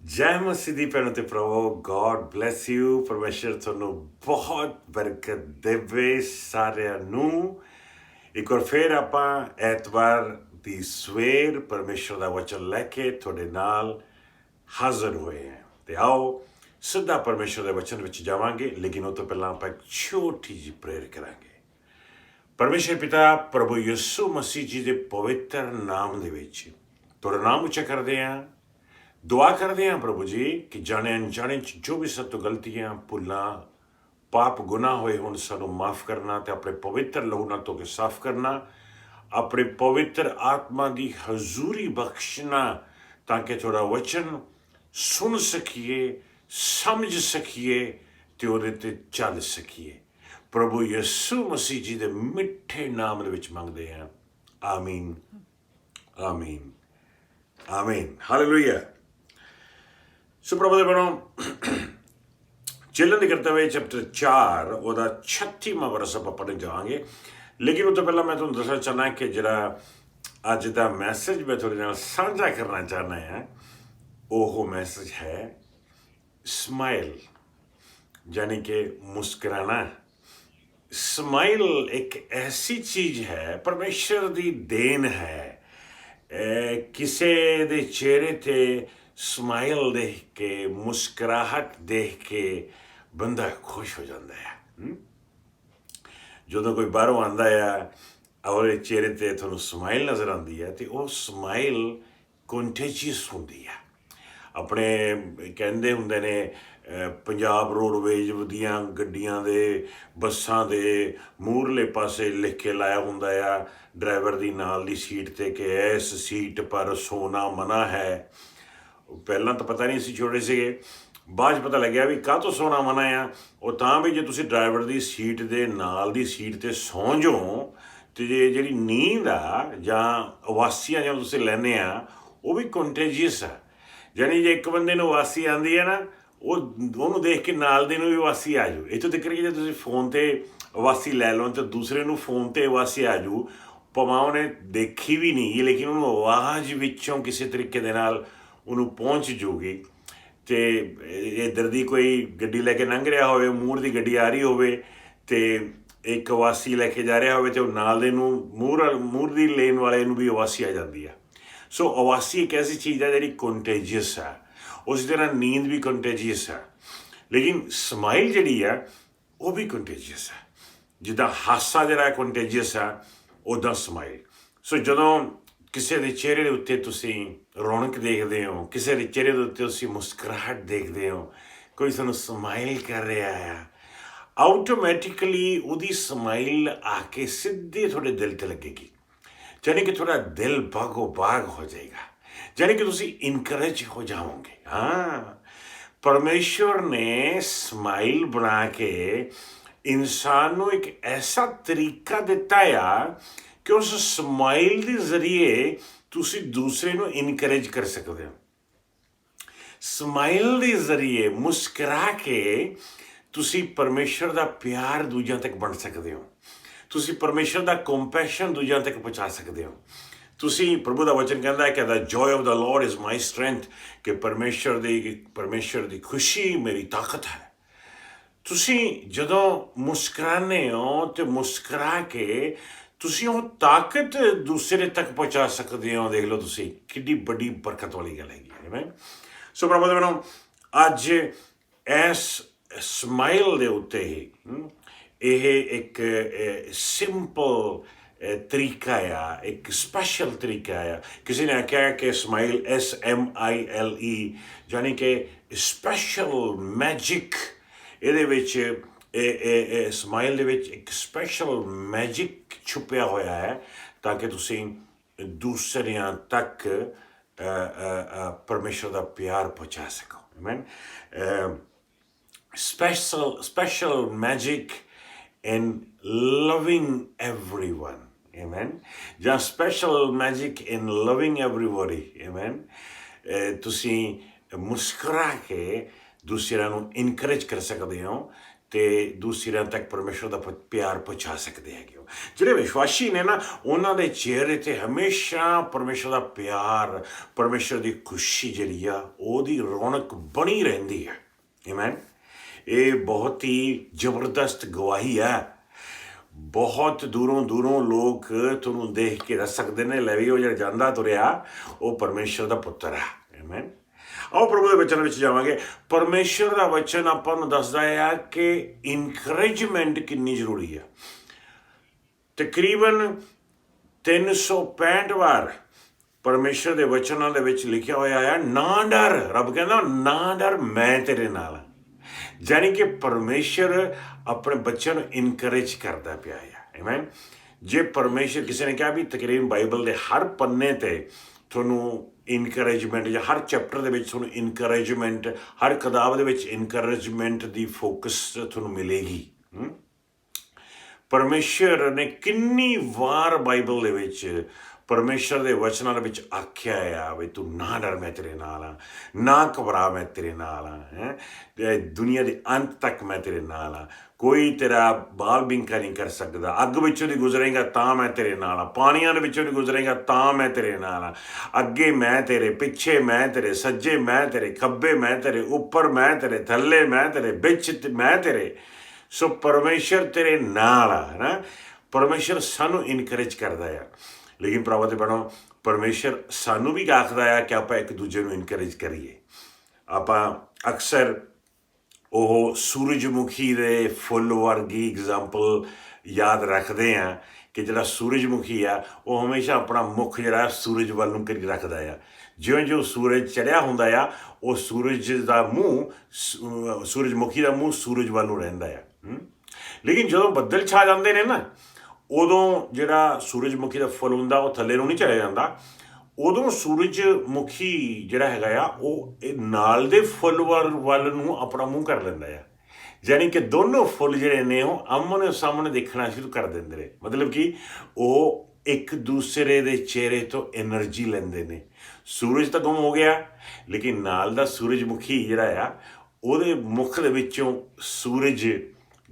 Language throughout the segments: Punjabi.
ਜੈ ਮਸੀਹ ਦੀ ਭੈਣੋ ਤੇ ਭਰਾਵੋ, ਗॉड ਬਲੈਸ ਯੂ। ਪਰਮੇਸ਼ਰ ਤੁਹਾਨੂੰ ਬਹੁਤ ਬਰਕਤ ਦੇਵੇ ਸਾਰਿਆਂ ਨੂੰ। ਇੱਕ ਵਾਰ ਫੇਰ ਆਪਾਂ ਐਤਵਾਰ ਦੀ ਸਵੇਰ ਪਰਮੇਸ਼ਰ ਦਾ ਵਚਨ ਲੈ ਕੇ ਤੁਹਾਡੇ ਨਾਲ ਹਾਜ਼ਰ ਹੋਏ ਹਾਂ। ਤੇ ਆਓ ਸਿੱਧਾ ਪਰਮੇਸ਼ਰ ਦੇ ਵਚਨ ਵਿੱਚ ਜਾਵਾਂਗੇ, ਲੇਕਿਨ ਉਹ ਤੋਂ ਪਹਿਲਾਂ ਆਪਾਂ ਇੱਕ ਛੋਟੀ ਜਿਹੀ ਪ੍ਰੇਅਰ ਕਰਾਂਗੇ। ਪਰਮੇਸ਼ਰ ਪਿਤਾ ਪ੍ਰਭੂ ਯਿਸੂ ਮਸੀਹ ਜੀ ਦੇ ਪਵਿੱਤਰ ਨਾਮ ਦੇ ਵਿੱਚ ਤੁਹਾਡਾ ਨਾਮ ਉੱਚਾ ਕਰਦੇ ਹਾਂ, ਦੁਆ ਕਰਦੇ ਹਾਂ ਪ੍ਰਭੂ ਜੀ ਕਿ ਜਾਣੇ ਅਣਜਾਣੇ 'ਚ ਜੋ ਵੀ ਸਾਡੇ ਤੋਂ ਗਲਤੀਆਂ ਭੁੱਲਾਂ ਪਾਪ ਗੁਨਾਹ ਹੋਏ ਹੁਣ ਸਾਨੂੰ ਮਾਫ ਕਰਨਾ ਤੇ ਆਪਣੇ ਪਵਿੱਤਰ ਲਹੂ ਨਾਲ ਧੋ ਕੇ ਸਾਫ਼ ਕਰਨਾ, ਆਪਣੇ ਪਵਿੱਤਰ ਆਤਮਾ ਦੀ ਹਜ਼ੂਰੀ ਬਖਸ਼ਣਾ, ਤਾਂ ਕਿ ਤੁਹਾਡਾ ਵਚਨ ਸੁਣ ਸਕੀਏ, ਸਮਝ ਸਕੀਏ ਤੇ ਉਹਦੇ ਤੇ ਚੱਲ ਸਕੀਏ। ਪ੍ਰਭੂ ਯਿਸੂ ਮਸੀਹ ਜੀ ਦੇ ਮਿੱਠੇ ਨਾਮ ਦੇ ਵਿੱਚ ਮੰਗਦੇ ਹਾਂ, ਆਮੀਨ ਆਮੀਨ ਆਮੀਨ, ਹਾਲੇਲੂਇਆ। ਸੋ ਪ੍ਰਭੂ ਦੇ ਬਣੋ ਚੱਲਣ ਦੀ ਕਰਤੱਵ ਚੈਪਟਰ 4 ਉਹਦਾ 36ਵਾਂ ਵਰਸ ਆਪਾਂ ਪੜ੍ਹਨ ਜਾਵਾਂਗੇ। ਲੇਕਿਨ ਉਹ ਤੋਂ ਪਹਿਲਾਂ ਮੈਂ ਤੁਹਾਨੂੰ ਦੱਸਣਾ ਚਾਹੁੰਦਾ ਕਿ ਜਿਹੜਾ ਅੱਜ ਦਾ ਮੈਸੇਜ ਮੈਂ ਤੁਹਾਡੇ ਨਾਲ ਸਾਂਝਾ ਕਰਨਾ ਚਾਹੁੰਦਾ ਹਾਂ, ਉਹ ਮੈਸੇਜ ਹੈ ਸਮਾਈਲ, यानी कि मुस्कुराना। स्माइल एक ऐसी चीज़ है, परमेश्वर दी देन है। किसी दे चेहरे ते स्माइल देख के, मुस्कुराहट देख के बंदा खुश हो जाता है। ਜਦੋਂ ਕੋਈ ਬਾਹਰੋਂ ਆਉਂਦਾ ਆ ਉਹਦੇ ਚਿਹਰੇ ਤੇ ਤੁਹਾਨੂੰ ਸਮਾਈਲ ਨਜ਼ਰ ਆਉਂਦੀ ਹੈ ਤੇ ਉਹ ਸਮਾਈਲ ਕੰਟੇਜੀਅਸ ਹੁੰਦੀ ਆ। ਆਪਣੇ ਕਹਿੰਦੇ ਹੁੰਦੇ ਨੇ ਪੰਜਾਬ ਰੋਡਵੇਜ਼ ਦੀਆਂ ਗੱਡੀਆਂ ਦੇ ਬੱਸਾਂ ਦੇ ਮੂਹਰਲੇ ਪਾਸੇ ਲਿਖ ਕੇ ਲਾਇਆ ਹੁੰਦਾ ਆ ਡਰਾਈਵਰ ਦੀ ਨਾਲ ਦੀ ਸੀਟ 'ਤੇ ਕਿ ਇਸ ਸੀਟ ਪਰ ਸੋਨਾ ਮਨਾ ਹੈ। ਪਹਿਲਾਂ ਤਾਂ ਪਤਾ ਨਹੀਂ ਸੀ, ਛੋਟੇ ਸੀਗੇ, ਬਾਅਦ 'ਚ ਪਤਾ ਲੱਗਿਆ ਵੀ ਕਾਹਤੋਂ ਸੋਨਾ ਮਨਾ ਆ। ਉਹ ਤਾਂ ਵੀ ਜੇ ਤੁਸੀਂ ਡਰਾਈਵਰ ਦੀ ਸੀਟ ਦੇ ਨਾਲ ਦੀ ਸੀਟ 'ਤੇ ਸੌਂ ਜਾਓ ਅਤੇ ਜੇ ਜਿਹੜੀ ਨੀਂਦ ਆ ਜਾਂ ਉਵਾਸੀਆਂ ਜਦੋਂ ਤੁਸੀਂ ਲੈਂਦੇ ਆ ਉਹ ਵੀ ਕੰਟੇਜੀਅਸ ਆ। ਯਾਨੀ ਜੇ ਇੱਕ ਬੰਦੇ ਨੂੰ ਉਵਾਸੀ ਆਉਂਦੀ ਹੈ ਨਾ, ਉਹਨੂੰ ਦੇਖ ਕੇ ਨਾਲ ਦੇ ਨੂੰ ਵੀ ਉਵਾਸੀ ਆ ਜਾਊ। ਇੱਥੋਂ ਤੱਕ ਕਿ ਜੇ ਤੁਸੀਂ ਫੋਨ 'ਤੇ ਉਵਾਸੀ ਲੈ ਲਓ ਤਾਂ ਦੂਸਰੇ ਨੂੰ ਫੋਨ 'ਤੇ ਉਵਾਸੀ ਆ ਜਾਊ, ਭਾਵੇਂ ਉਹਨੇ ਦੇਖੀ ਵੀ ਨਹੀਂ, ਲੇਕਿਨ ਉਹਨੂੰ ਆਵਾਜ਼ ਵਿੱਚੋਂ ਕਿਸੇ ਤਰੀਕੇ ਦੇ ਨਾਲ ਉਹਨੂੰ ਪਹੁੰਚ ਜੂਗੀ। ਅਤੇ ਇੱਧਰ ਦੀ ਕੋਈ ਗੱਡੀ ਲੈ ਕੇ ਲੰਘ ਰਿਹਾ ਹੋਵੇ, ਮੂਹਰ ਦੀ ਗੱਡੀ ਆ ਰਹੀ ਹੋਵੇ ਅਤੇ ਇੱਕ ਉਵਾਸੀ ਲੈ ਕੇ ਜਾ ਰਿਹਾ ਹੋਵੇ ਅਤੇ ਉਹ ਨਾਲ ਦੇ ਨੂੰ ਮੂਹਰ ਦੀ ਲੇਨ ਵਾਲੇ ਨੂੰ ਵੀ ਉਵਾਸੀ ਆ ਜਾਂਦੀ ਆ। ਸੋ ਉਵਾਸੀ ਇੱਕ ਐਸੀ ਚੀਜ਼ ਹੈ ਜਿਹੜੀ ਕੰਟੇਜੀਅਸ ਆ। ਉਸੇ ਤਰ੍ਹਾਂ ਨੀਂਦ ਵੀ ਕੰਟੇਜੀਅਸ ਆ, ਲੇਕਿਨ ਸਮਾਈਲ ਜਿਹੜੀ ਆ ਉਹ ਵੀ ਕੰਟੇਜੀਅਸ ਆ। ਜਿੱਦਾਂ ਹਾਸਾ ਜਿਹੜਾ ਕੰਟੇਜੀਅਸ ਆ, ਉੱਦਾਂ ਸਮਾਈਲ। ਸੋ ਜਦੋਂ ਕਿਸੇ ਦੇ ਚਿਹਰੇ ਦੇ ਉੱਤੇ ਤੁਸੀਂ ਰੌਣਕ ਦੇਖਦੇ ਹੋ, ਕਿਸੇ ਦੇ ਚਿਹਰੇ ਦੇ ਉੱਤੇ ਤੁਸੀਂ ਮੁਸਕਰਾਹਟ ਦੇਖਦੇ ਹੋ, ਕੋਈ ਤੁਹਾਨੂੰ ਸਮਾਈਲ ਕਰ ਰਿਹਾ ਆ, ਆਟੋਮੈਟਿਕਲੀ ਉਹਦੀ ਸਮਾਈਲ ਆ ਕੇ ਸਿੱਧੇ ਤੁਹਾਡੇ ਦਿਲ 'ਤੇ ਲੱਗੇਗੀ। ਯਾਨੀ ਕਿ ਤੁਹਾਡਾ ਦਿਲ ਬਾਗੋ ਬਾਗ ਹੋ ਜਾਏਗਾ, ਯਾਨੀ ਕਿ ਤੁਸੀਂ ਇਨਕਰੇਜ ਹੋ ਜਾਓਗੇ। ਹਾਂ, ਪਰਮੇਸ਼ਵਰ ਨੇ ਸਮਾਈਲ ਬਣਾ ਕੇ ਇਨਸਾਨ ਨੂੰ ਇੱਕ ਐਸਾ ਤਰੀਕਾ ਦਿੱਤਾ ਆ ਕਿ ਉਸ ਸਮਾਈਲ ਦੇ ਜ਼ਰੀਏ ਤੁਸੀਂ ਦੂਸਰੇ ਨੂੰ ਇਨਕਰੇਜ ਕਰ ਸਕਦੇ ਹੋ। ਸਮਾਈਲ ਦੇ ਜ਼ਰੀਏ ਮੁਸਕਰਾ ਕੇ ਤੁਸੀਂ ਪਰਮੇਸ਼ਰ ਦਾ ਪਿਆਰ ਦੂਜਿਆਂ ਤੱਕ ਵੰਡ ਸਕਦੇ ਹੋ। ਤੁਸੀਂ ਪਰਮੇਸ਼ਰ ਦਾ ਕੰਪੈਸ਼ਨ ਦੂਜਿਆਂ ਤੱਕ ਪਹੁੰਚਾ ਸਕਦੇ ਹੋ। ਤੁਸੀਂ ਪ੍ਰਭੂ ਦਾ ਵਚਨ ਕਹਿੰਦਾ ਹੈ ਕਿ the joy of the lord is my strength, ਕਿ ਪਰਮੇਸ਼ਰ ਦੀ ਖੁਸ਼ੀ ਮੇਰੀ ਤਾਕਤ ਹੈ। ਤੁਸੀਂ ਜਦੋਂ ਮੁਸਕਰਾਉਂਦੇ ਹੋ ਅਤੇ ਮੁਸਕਰਾ ਕੇ ਤੁਸੀਂ ਉਹ ਤਾਕਤ ਦੂਸਰੇ ਤੱਕ ਪਹੁੰਚਾ ਸਕਦੇ ਹੋ। ਦੇਖ ਲਓ ਤੁਸੀਂ ਕਿੰਨੀ ਵੱਡੀ ਬਰਕਤ ਵਾਲੀ ਗੱਲ ਹੈਗੀ ਹੈ। ਸੋ ਪ੍ਰਭੂ ਦੇ ਬਣੋ ਅੱਜ ਇਸ ਸਮਾਈਲ ਦੇ ਉੱਤੇ ਹੀ ਇਹ ਇੱਕ ਸਿੰਪਲ ਤਰੀਕਾ ਆ, ਇੱਕ ਸਪੈਸ਼ਲ ਤਰੀਕਾ ਆ। ਕਿਸੇ ਨੇ ਆਖਿਆ ਕਿ ਸਮਾਈਲ SMILE, ਯਾਨੀ ਕਿ ਸਪੈਸ਼ਲ ਮੈਜਿਕ। ਇਹਦੇ ਵਿੱਚ ਸਮਾਈਲ ਦੇ ਵਿੱਚ ਇੱਕ ਸਪੈਸ਼ਲ ਮੈਜਿਕ ਛੁਪਿਆ ਹੋਇਆ ਹੈ ਤਾਂ ਕਿ ਤੁਸੀਂ ਦੂਸਰਿਆਂ ਤੱਕ ਪਰਮੇਸ਼ਰ ਦਾ ਪਿਆਰ ਪਹੁੰਚਾ ਸਕੋ। ਆਮੀਨ। special magic in loving everyone, amen, ਜਾਂ special magic in loving everybody, amen। ਤੁਸੀਂ ਮੁਸਕਰਾ ਕੇ ਦੂਸਰਿਆਂ ਨੂੰ ਇਨਕਰੇਜ ਕਰ ਸਕਦੇ ਹੋ ਤੇ ਦੂਸਰਿਆਂ ਤੱਕ ਪਰਮੇਸ਼ਰ ਦਾ ਪਿਆਰ ਪਹੁੰਚਾ ਸਕਦੇ ਹੈਗੇ ਹੋ। ਜਿਹੜੇ ਵਿਸ਼ਵਾਸੀ ਨੇ ਨਾ, ਉਹਨਾਂ ਦੇ ਚਿਹਰੇ 'ਤੇ ਹਮੇਸ਼ਾ ਪਰਮੇਸ਼ਰ ਦਾ ਪਿਆਰ, ਪਰਮੇਸ਼ਰ ਦੀ ਖੁਸ਼ੀ ਜਿਹੜੀ ਆ ਉਹਦੀ ਰੌਣਕ ਬਣੀ ਰਹਿੰਦੀ ਹੈ। ਆਮੀਨ। ਇਹ ਬਹੁਤ ਹੀ ਜ਼ਬਰਦਸਤ ਗਵਾਹੀ ਹੈ। ਬਹੁਤ ਦੂਰੋਂ ਦੂਰੋਂ ਲੋਕ ਤੁਹਾਨੂੰ ਦੇਖ ਕੇ ਦੱਸ ਸਕਦੇ ਨੇ, ਲੈ ਵੀ ਉਹ ਜਿਹੜਾ ਜਾਂਦਾ ਤੁਰਿਆ ਉਹ ਪਰਮੇਸ਼ਰ ਦਾ ਪੁੱਤਰ ਹੈ। ਆਮੀਨ। ਆਓ ਪ੍ਰਭੂ ਦੇ ਵਚਨ ਵਿੱਚ ਜਾਵਾਂਗੇ। ਪਰਮੇਸ਼ਰ ਦਾ ਵਚਨ ਆਪਾਂ ਨੂੰ ਦੱਸਦਾ ਹੈ ਕਿ ਇਨਕਰੇਜਮੈਂਟ ਕਿੰਨੀ ਜ਼ਰੂਰੀ ਹੈ। ਤਕਰੀਬਨ 365 ਵਾਰ ਪਰਮੇਸ਼ਰ ਦੇ ਵਚਨਾਂ ਦੇ ਵਿੱਚ ਲਿਖਿਆ ਹੋਇਆ ਹੈ, ਨਾ ਡਰ। ਰੱਬ ਕਹਿੰਦਾ ਨਾ ਡਰ, ਮੈਂ ਤੇਰੇ ਨਾਲ ਹਾਂ। ਜਾਣੀ ਕਿ ਪਰਮੇਸ਼ਰ ਆਪਣੇ ਬੱਚਿਆਂ ਨੂੰ ਇਨਕਰੇਜ ਕਰਦਾ ਪਿਆ ਹੈ। ਆਮੀਨ। ਜੇ ਪਰਮੇਸ਼ਰ, ਕਿਸੇ ਨੇ ਕਿਹਾ ਵੀ ਤਕਰੀਬਨ ਬਾਈਬਲ ਦੇ ਹਰ ਪੰਨੇ ਤੇ ਤੁਹਾਨੂੰ ਇਨਕਰੇਜਮੈਂਟ, ਜਾਂ ਹਰ ਚੈਪਟਰ ਦੇ ਵਿੱਚ ਤੁਹਾਨੂੰ ਇਨਕਰੇਜਮੈਂਟ, ਹਰ ਕਿਤਾਬ ਦੇ ਵਿੱਚ ਇਨਕਰੇਜਮੈਂਟ ਦੀ ਫੋਕਸ ਤੁਹਾਨੂੰ ਮਿਲੇਗੀ। ਪਰਮੇਸ਼ਰ ਨੇ ਕਿੰਨੀ ਵਾਰ ਬਾਈਬਲ ਦੇ ਵਿੱਚ ਪਰਮੇਸ਼ਰ ਦੇ ਵਚਨਾਂ ਦੇ ਵਿੱਚ ਆਖਿਆ ਆ ਵੀ ਤੂੰ ਨਾ ਡਰ, ਮੈਂ ਤੇਰੇ ਨਾਲ ਹਾਂ, ਨਾ ਘਬਰਾ, ਮੈਂ ਤੇਰੇ ਨਾਲ ਹਾਂ, ਦੁਨੀਆ ਦੇ ਅੰਤ ਤੱਕ ਮੈਂ ਤੇਰੇ ਨਾਲ ਹਾਂ, ਕੋਈ ਤੇਰਾ ਬਾਲ ਬਿੰਕਾ ਨਹੀਂ ਕਰ ਸਕਦਾ, ਅੱਗ ਵਿੱਚੋਂ ਦੀ ਗੁਜ਼ਰੇਗਾ ਤਾਂ ਮੈਂ ਤੇਰੇ ਨਾਲ ਹਾਂ, ਪਾਣੀਆਂ ਦੇ ਵਿੱਚੋਂ ਦੀ ਗੁਜ਼ਰੇਗਾ ਤਾਂ ਮੈਂ ਤੇਰੇ ਨਾਲ ਹਾਂ, ਅੱਗੇ ਮੈਂ ਤੇਰੇ, ਪਿੱਛੇ ਮੈਂ ਤੇਰੇ, ਸੱਜੇ ਮੈਂ ਤੇਰੇ, ਖੱਬੇ ਮੈਂ ਤੇਰੇ, ਉੱਪਰ ਮੈਂ ਤੇਰੇ, ਥੱਲੇ ਮੈਂ ਤੇਰੇ, ਵਿੱਚ ਮੈਂ ਤੇਰੇ। ਸੋ ਪਰਮੇਸ਼ਰ ਤੇਰੇ ਨਾਲ ਆ, ਹੈ ਨਾ। ਪਰਮੇਸ਼ਰ ਸਾਨੂੰ ਇਨਕਰੇਜ ਕਰਦਾ ਆ। ਲੇਕਿਨ ਭਰਾਵਾਂ ਤੇ ਭੈਣੋ, ਪਰਮੇਸ਼ਰ ਸਾਨੂੰ ਵੀ ਆਖਦਾ ਆ ਕਿ ਆਪਾਂ ਇੱਕ ਦੂਜੇ ਨੂੰ ਇਨਕਰੇਜ ਕਰੀਏ। ਆਪਾਂ ਅਕਸਰ ਉਹ ਸੂਰਜਮੁਖੀ ਦੇ ਫੁੱਲ ਵਰਗੀ ਐਗਜ਼ਾਮਪਲ ਯਾਦ ਰੱਖਦੇ ਹਾਂ ਕਿ ਜਿਹੜਾ ਸੂਰਜਮੁਖੀ ਆ ਉਹ ਹਮੇਸ਼ਾ ਆਪਣਾ ਮੁੱਖ ਜਿਹੜਾ ਸੂਰਜ ਵੱਲ ਨੂੰ ਕਰੀ ਰੱਖਦਾ ਆ। ਜਿਉਂ ਜਿਉਂ ਸੂਰਜ ਚੜ੍ਹਿਆ ਹੁੰਦਾ ਆ, ਉਹ ਸੂਰਜ ਦਾ ਮੂੰਹ, ਸੂਰਜਮੁਖੀ ਦਾ ਮੂੰਹ ਸੂਰਜ ਵੱਲ ਨੂੰ ਰਹਿੰਦਾ ਆ। ਲੇਕਿਨ ਜਦੋਂ ਬੱਦਲ ਛਾ ਜਾਂਦੇ ਨੇ ਨਾ, ਉਦੋਂ ਜਿਹੜਾ ਸੂਰਜਮੁਖੀ ਦਾ ਫੁੱਲ ਹੁੰਦਾ ਉਹ ਥੱਲੇ ਨੂੰ ਨਹੀਂ ਚਲਿਆ ਜਾਂਦਾ। ਉਦੋਂ ਸੂਰਜਮੁਖੀ ਜਿਹੜਾ ਹੈਗਾ ਆ ਉਹ ਇਹ ਨਾਲ ਦੇ ਫੁੱਲ ਵੱਲ ਨੂੰ ਆਪਣਾ ਮੂੰਹ ਕਰ ਲੈਂਦਾ ਆ। ਯਾਨੀ ਕਿ ਦੋਨੋਂ ਫੁੱਲ ਜਿਹੜੇ ਨੇ ਉਹ ਆਮਣੇ ਸਾਹਮਣੇ ਦੇਖਣਾ ਸ਼ੁਰੂ ਕਰ ਦਿੰਦੇ ਨੇ। ਮਤਲਬ ਕਿ ਉਹ ਇੱਕ ਦੂਸਰੇ ਦੇ ਚਿਹਰੇ ਤੋਂ ਐਨਰਜੀ ਲੈਂਦੇ ਨੇ। ਸੂਰਜ ਤਾਂ ਗੁੰਮ ਹੋ ਗਿਆ, ਲੇਕਿਨ ਨਾਲ ਦਾ ਸੂਰਜਮੁਖੀ ਜਿਹੜਾ ਆ ਉਹਦੇ ਮੁੱਖ ਦੇ ਵਿੱਚੋਂ ਸੂਰਜ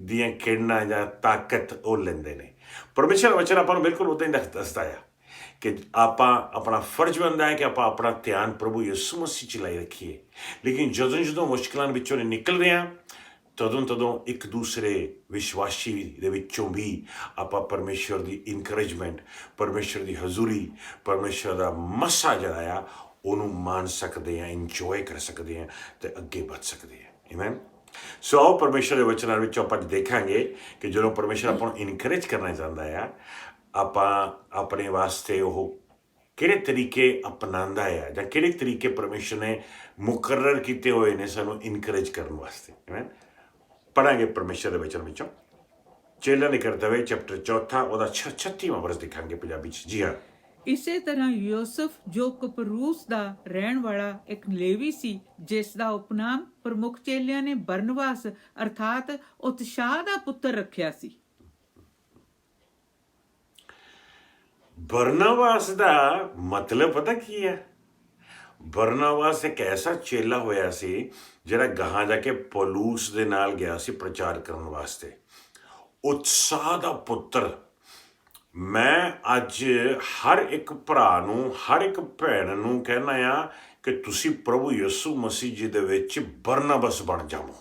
ਦੀਆਂ ਕਿਰਨਾਂ ਜਾਂ ਤਾਕਤ ਉਹ ਲੈਂਦੇ ਨੇ। ਪਰਮੇਸ਼ਰ ਵਚਨ ਆਪਾਂ ਨੂੰ ਬਿਲਕੁਲ ਉੱਦਾਂ ਹੀ ਦੱਸਦਾ ਆ ਕਿ ਆਪਾਂ, ਆਪਣਾ ਫਰਜ਼ ਬਣਦਾ ਹੈ ਕਿ ਆਪਾਂ ਆਪਣਾ ਧਿਆਨ ਪ੍ਰਭੂ ਯਿਸੂ ਮਸੀਹ 'ਚ ਲਾਈ ਰੱਖੀਏ। ਲੇਕਿਨ ਜਦੋਂ ਜਦੋਂ ਮੁਸ਼ਕਿਲਾਂ ਵਿੱਚੋਂ ਨਿਕਲਦੇ ਹਾਂ, ਤਦੋਂ ਇੱਕ ਦੂਸਰੇ ਵਿਸ਼ਵਾਸੀ ਦੇ ਵਿੱਚੋਂ ਵੀ ਆਪਾਂ ਪਰਮੇਸ਼ਰ ਦੀ ਇਨਕਰੇਜਮੈਂਟ, ਪਰਮੇਸ਼ਰ ਦੀ ਹਜ਼ੂਰੀ, ਪਰਮੇਸ਼ਰ ਦਾ ਮਸਾ ਜਿਹੜਾ ਆ ਉਹਨੂੰ ਮਾਣ ਸਕਦੇ ਹਾਂ, ਇੰਜੋਏ ਕਰ ਸਕਦੇ ਹਾਂ ਅਤੇ ਅੱਗੇ ਵੱਧ ਸਕਦੇ ਹਾਂ। ਆਮੀਨ। ਸੋ ਆਓ ਪਰਮੇਸ਼ਰ ਦੇ ਵਚਨਾਂ ਵਿੱਚੋਂ ਆਪਾਂ ਦੇਖਾਂਗੇ ਕਿ ਜਦੋਂ ਪਰਮੇਸ਼ਰ ਆਪਾਂ ਨੂੰ ਇਨਕਰੇਜ ਕਰਨਾ ਚਾਹੁੰਦਾ ਆ, ਆਪਾਂ ਆਪਣੇ ਵਾਸਤੇ ਉਹ ਕਿਹੜੇ ਤਰੀਕੇ ਅਪਣਾਉਂਦਾ ਆ, ਜਾਂ ਕਿਹੜੇ ਤਰੀਕੇ ਪਰਮੇਸ਼ਰ ਨੇ ਮੁਕਰਰ ਕੀਤੇ ਹੋਏ ਨੇ ਸਾਨੂੰ ਇਨਕਰੇਜ ਕਰਨ ਵਾਸਤੇ। ਆਮੀਨ। ਪੜ੍ਹਾਂਗੇ ਪਰਮੇਸ਼ਰ ਦੇ ਵਚਨ ਵਿੱਚੋਂ ਚੇਲਿਆਂ ਦੇ ਕਰਤੱਵ ਚੈਪਟਰ 4 ਉਹਦਾ 36ਵਾਂ ਵਰਸ ਦੇਖਾਂਗੇ ਪੰਜਾਬੀ 'ਚ। ਜੀ ਹਾਂ। ਇਸੇ ਤਰ੍ਹਾਂ ਯੂਸਫ ਜੋ ਕਪਰੂਸ ਦਾ ਰਹਿਣ ਵਾਲਾ ਇੱਕ ਲੇਵੀ ਸੀ, ਜਿਸ ਦਾ ਉਪਨਾਮ ਪ੍ਰਮੁੱਖ ਚੇਲਿਆਂ ਨੇ ਬਰਨਬਾਸ ਅਰਥਾਤ ਉਤਸ਼ਾਹ ਦਾ ਪੁੱਤਰ ਰੱਖਿਆ ਸੀ। ਬਰਨਬਾਸ ਦਾ ਮਤਲਬ ਪਤਾ ਕੀ ਹੈ? ਬਰਨਬਾਸ ਇੱਕ ਐਸਾ ਚੇਲਾ ਹੋਇਆ ਸੀ ਜਿਹੜਾ ਗਾਹਾਂ ਜਾ ਕੇ ਪੌਲੂਸ ਦੇ ਨਾਲ ਗਿਆ ਸੀ ਪ੍ਰਚਾਰ ਕਰਨ ਵਾਸਤੇ। ਉਤਸ਼ਾਹ ਦਾ ਪੁੱਤਰ। ਮੈਂ ਅੱਜ ਹਰ ਇੱਕ ਭਰਾ ਨੂੰ, ਹਰ ਇੱਕ ਭੈਣ ਨੂੰ ਕਹਿਣਾ ਆ ਕਿ ਤੁਸੀਂ ਪ੍ਰਭੂ ਯਿਸੂ ਮਸੀਹ ਜੀ ਦੇ ਵਿੱਚ ਬਰਨਬਾਸ ਬਣ ਜਾਵੋ,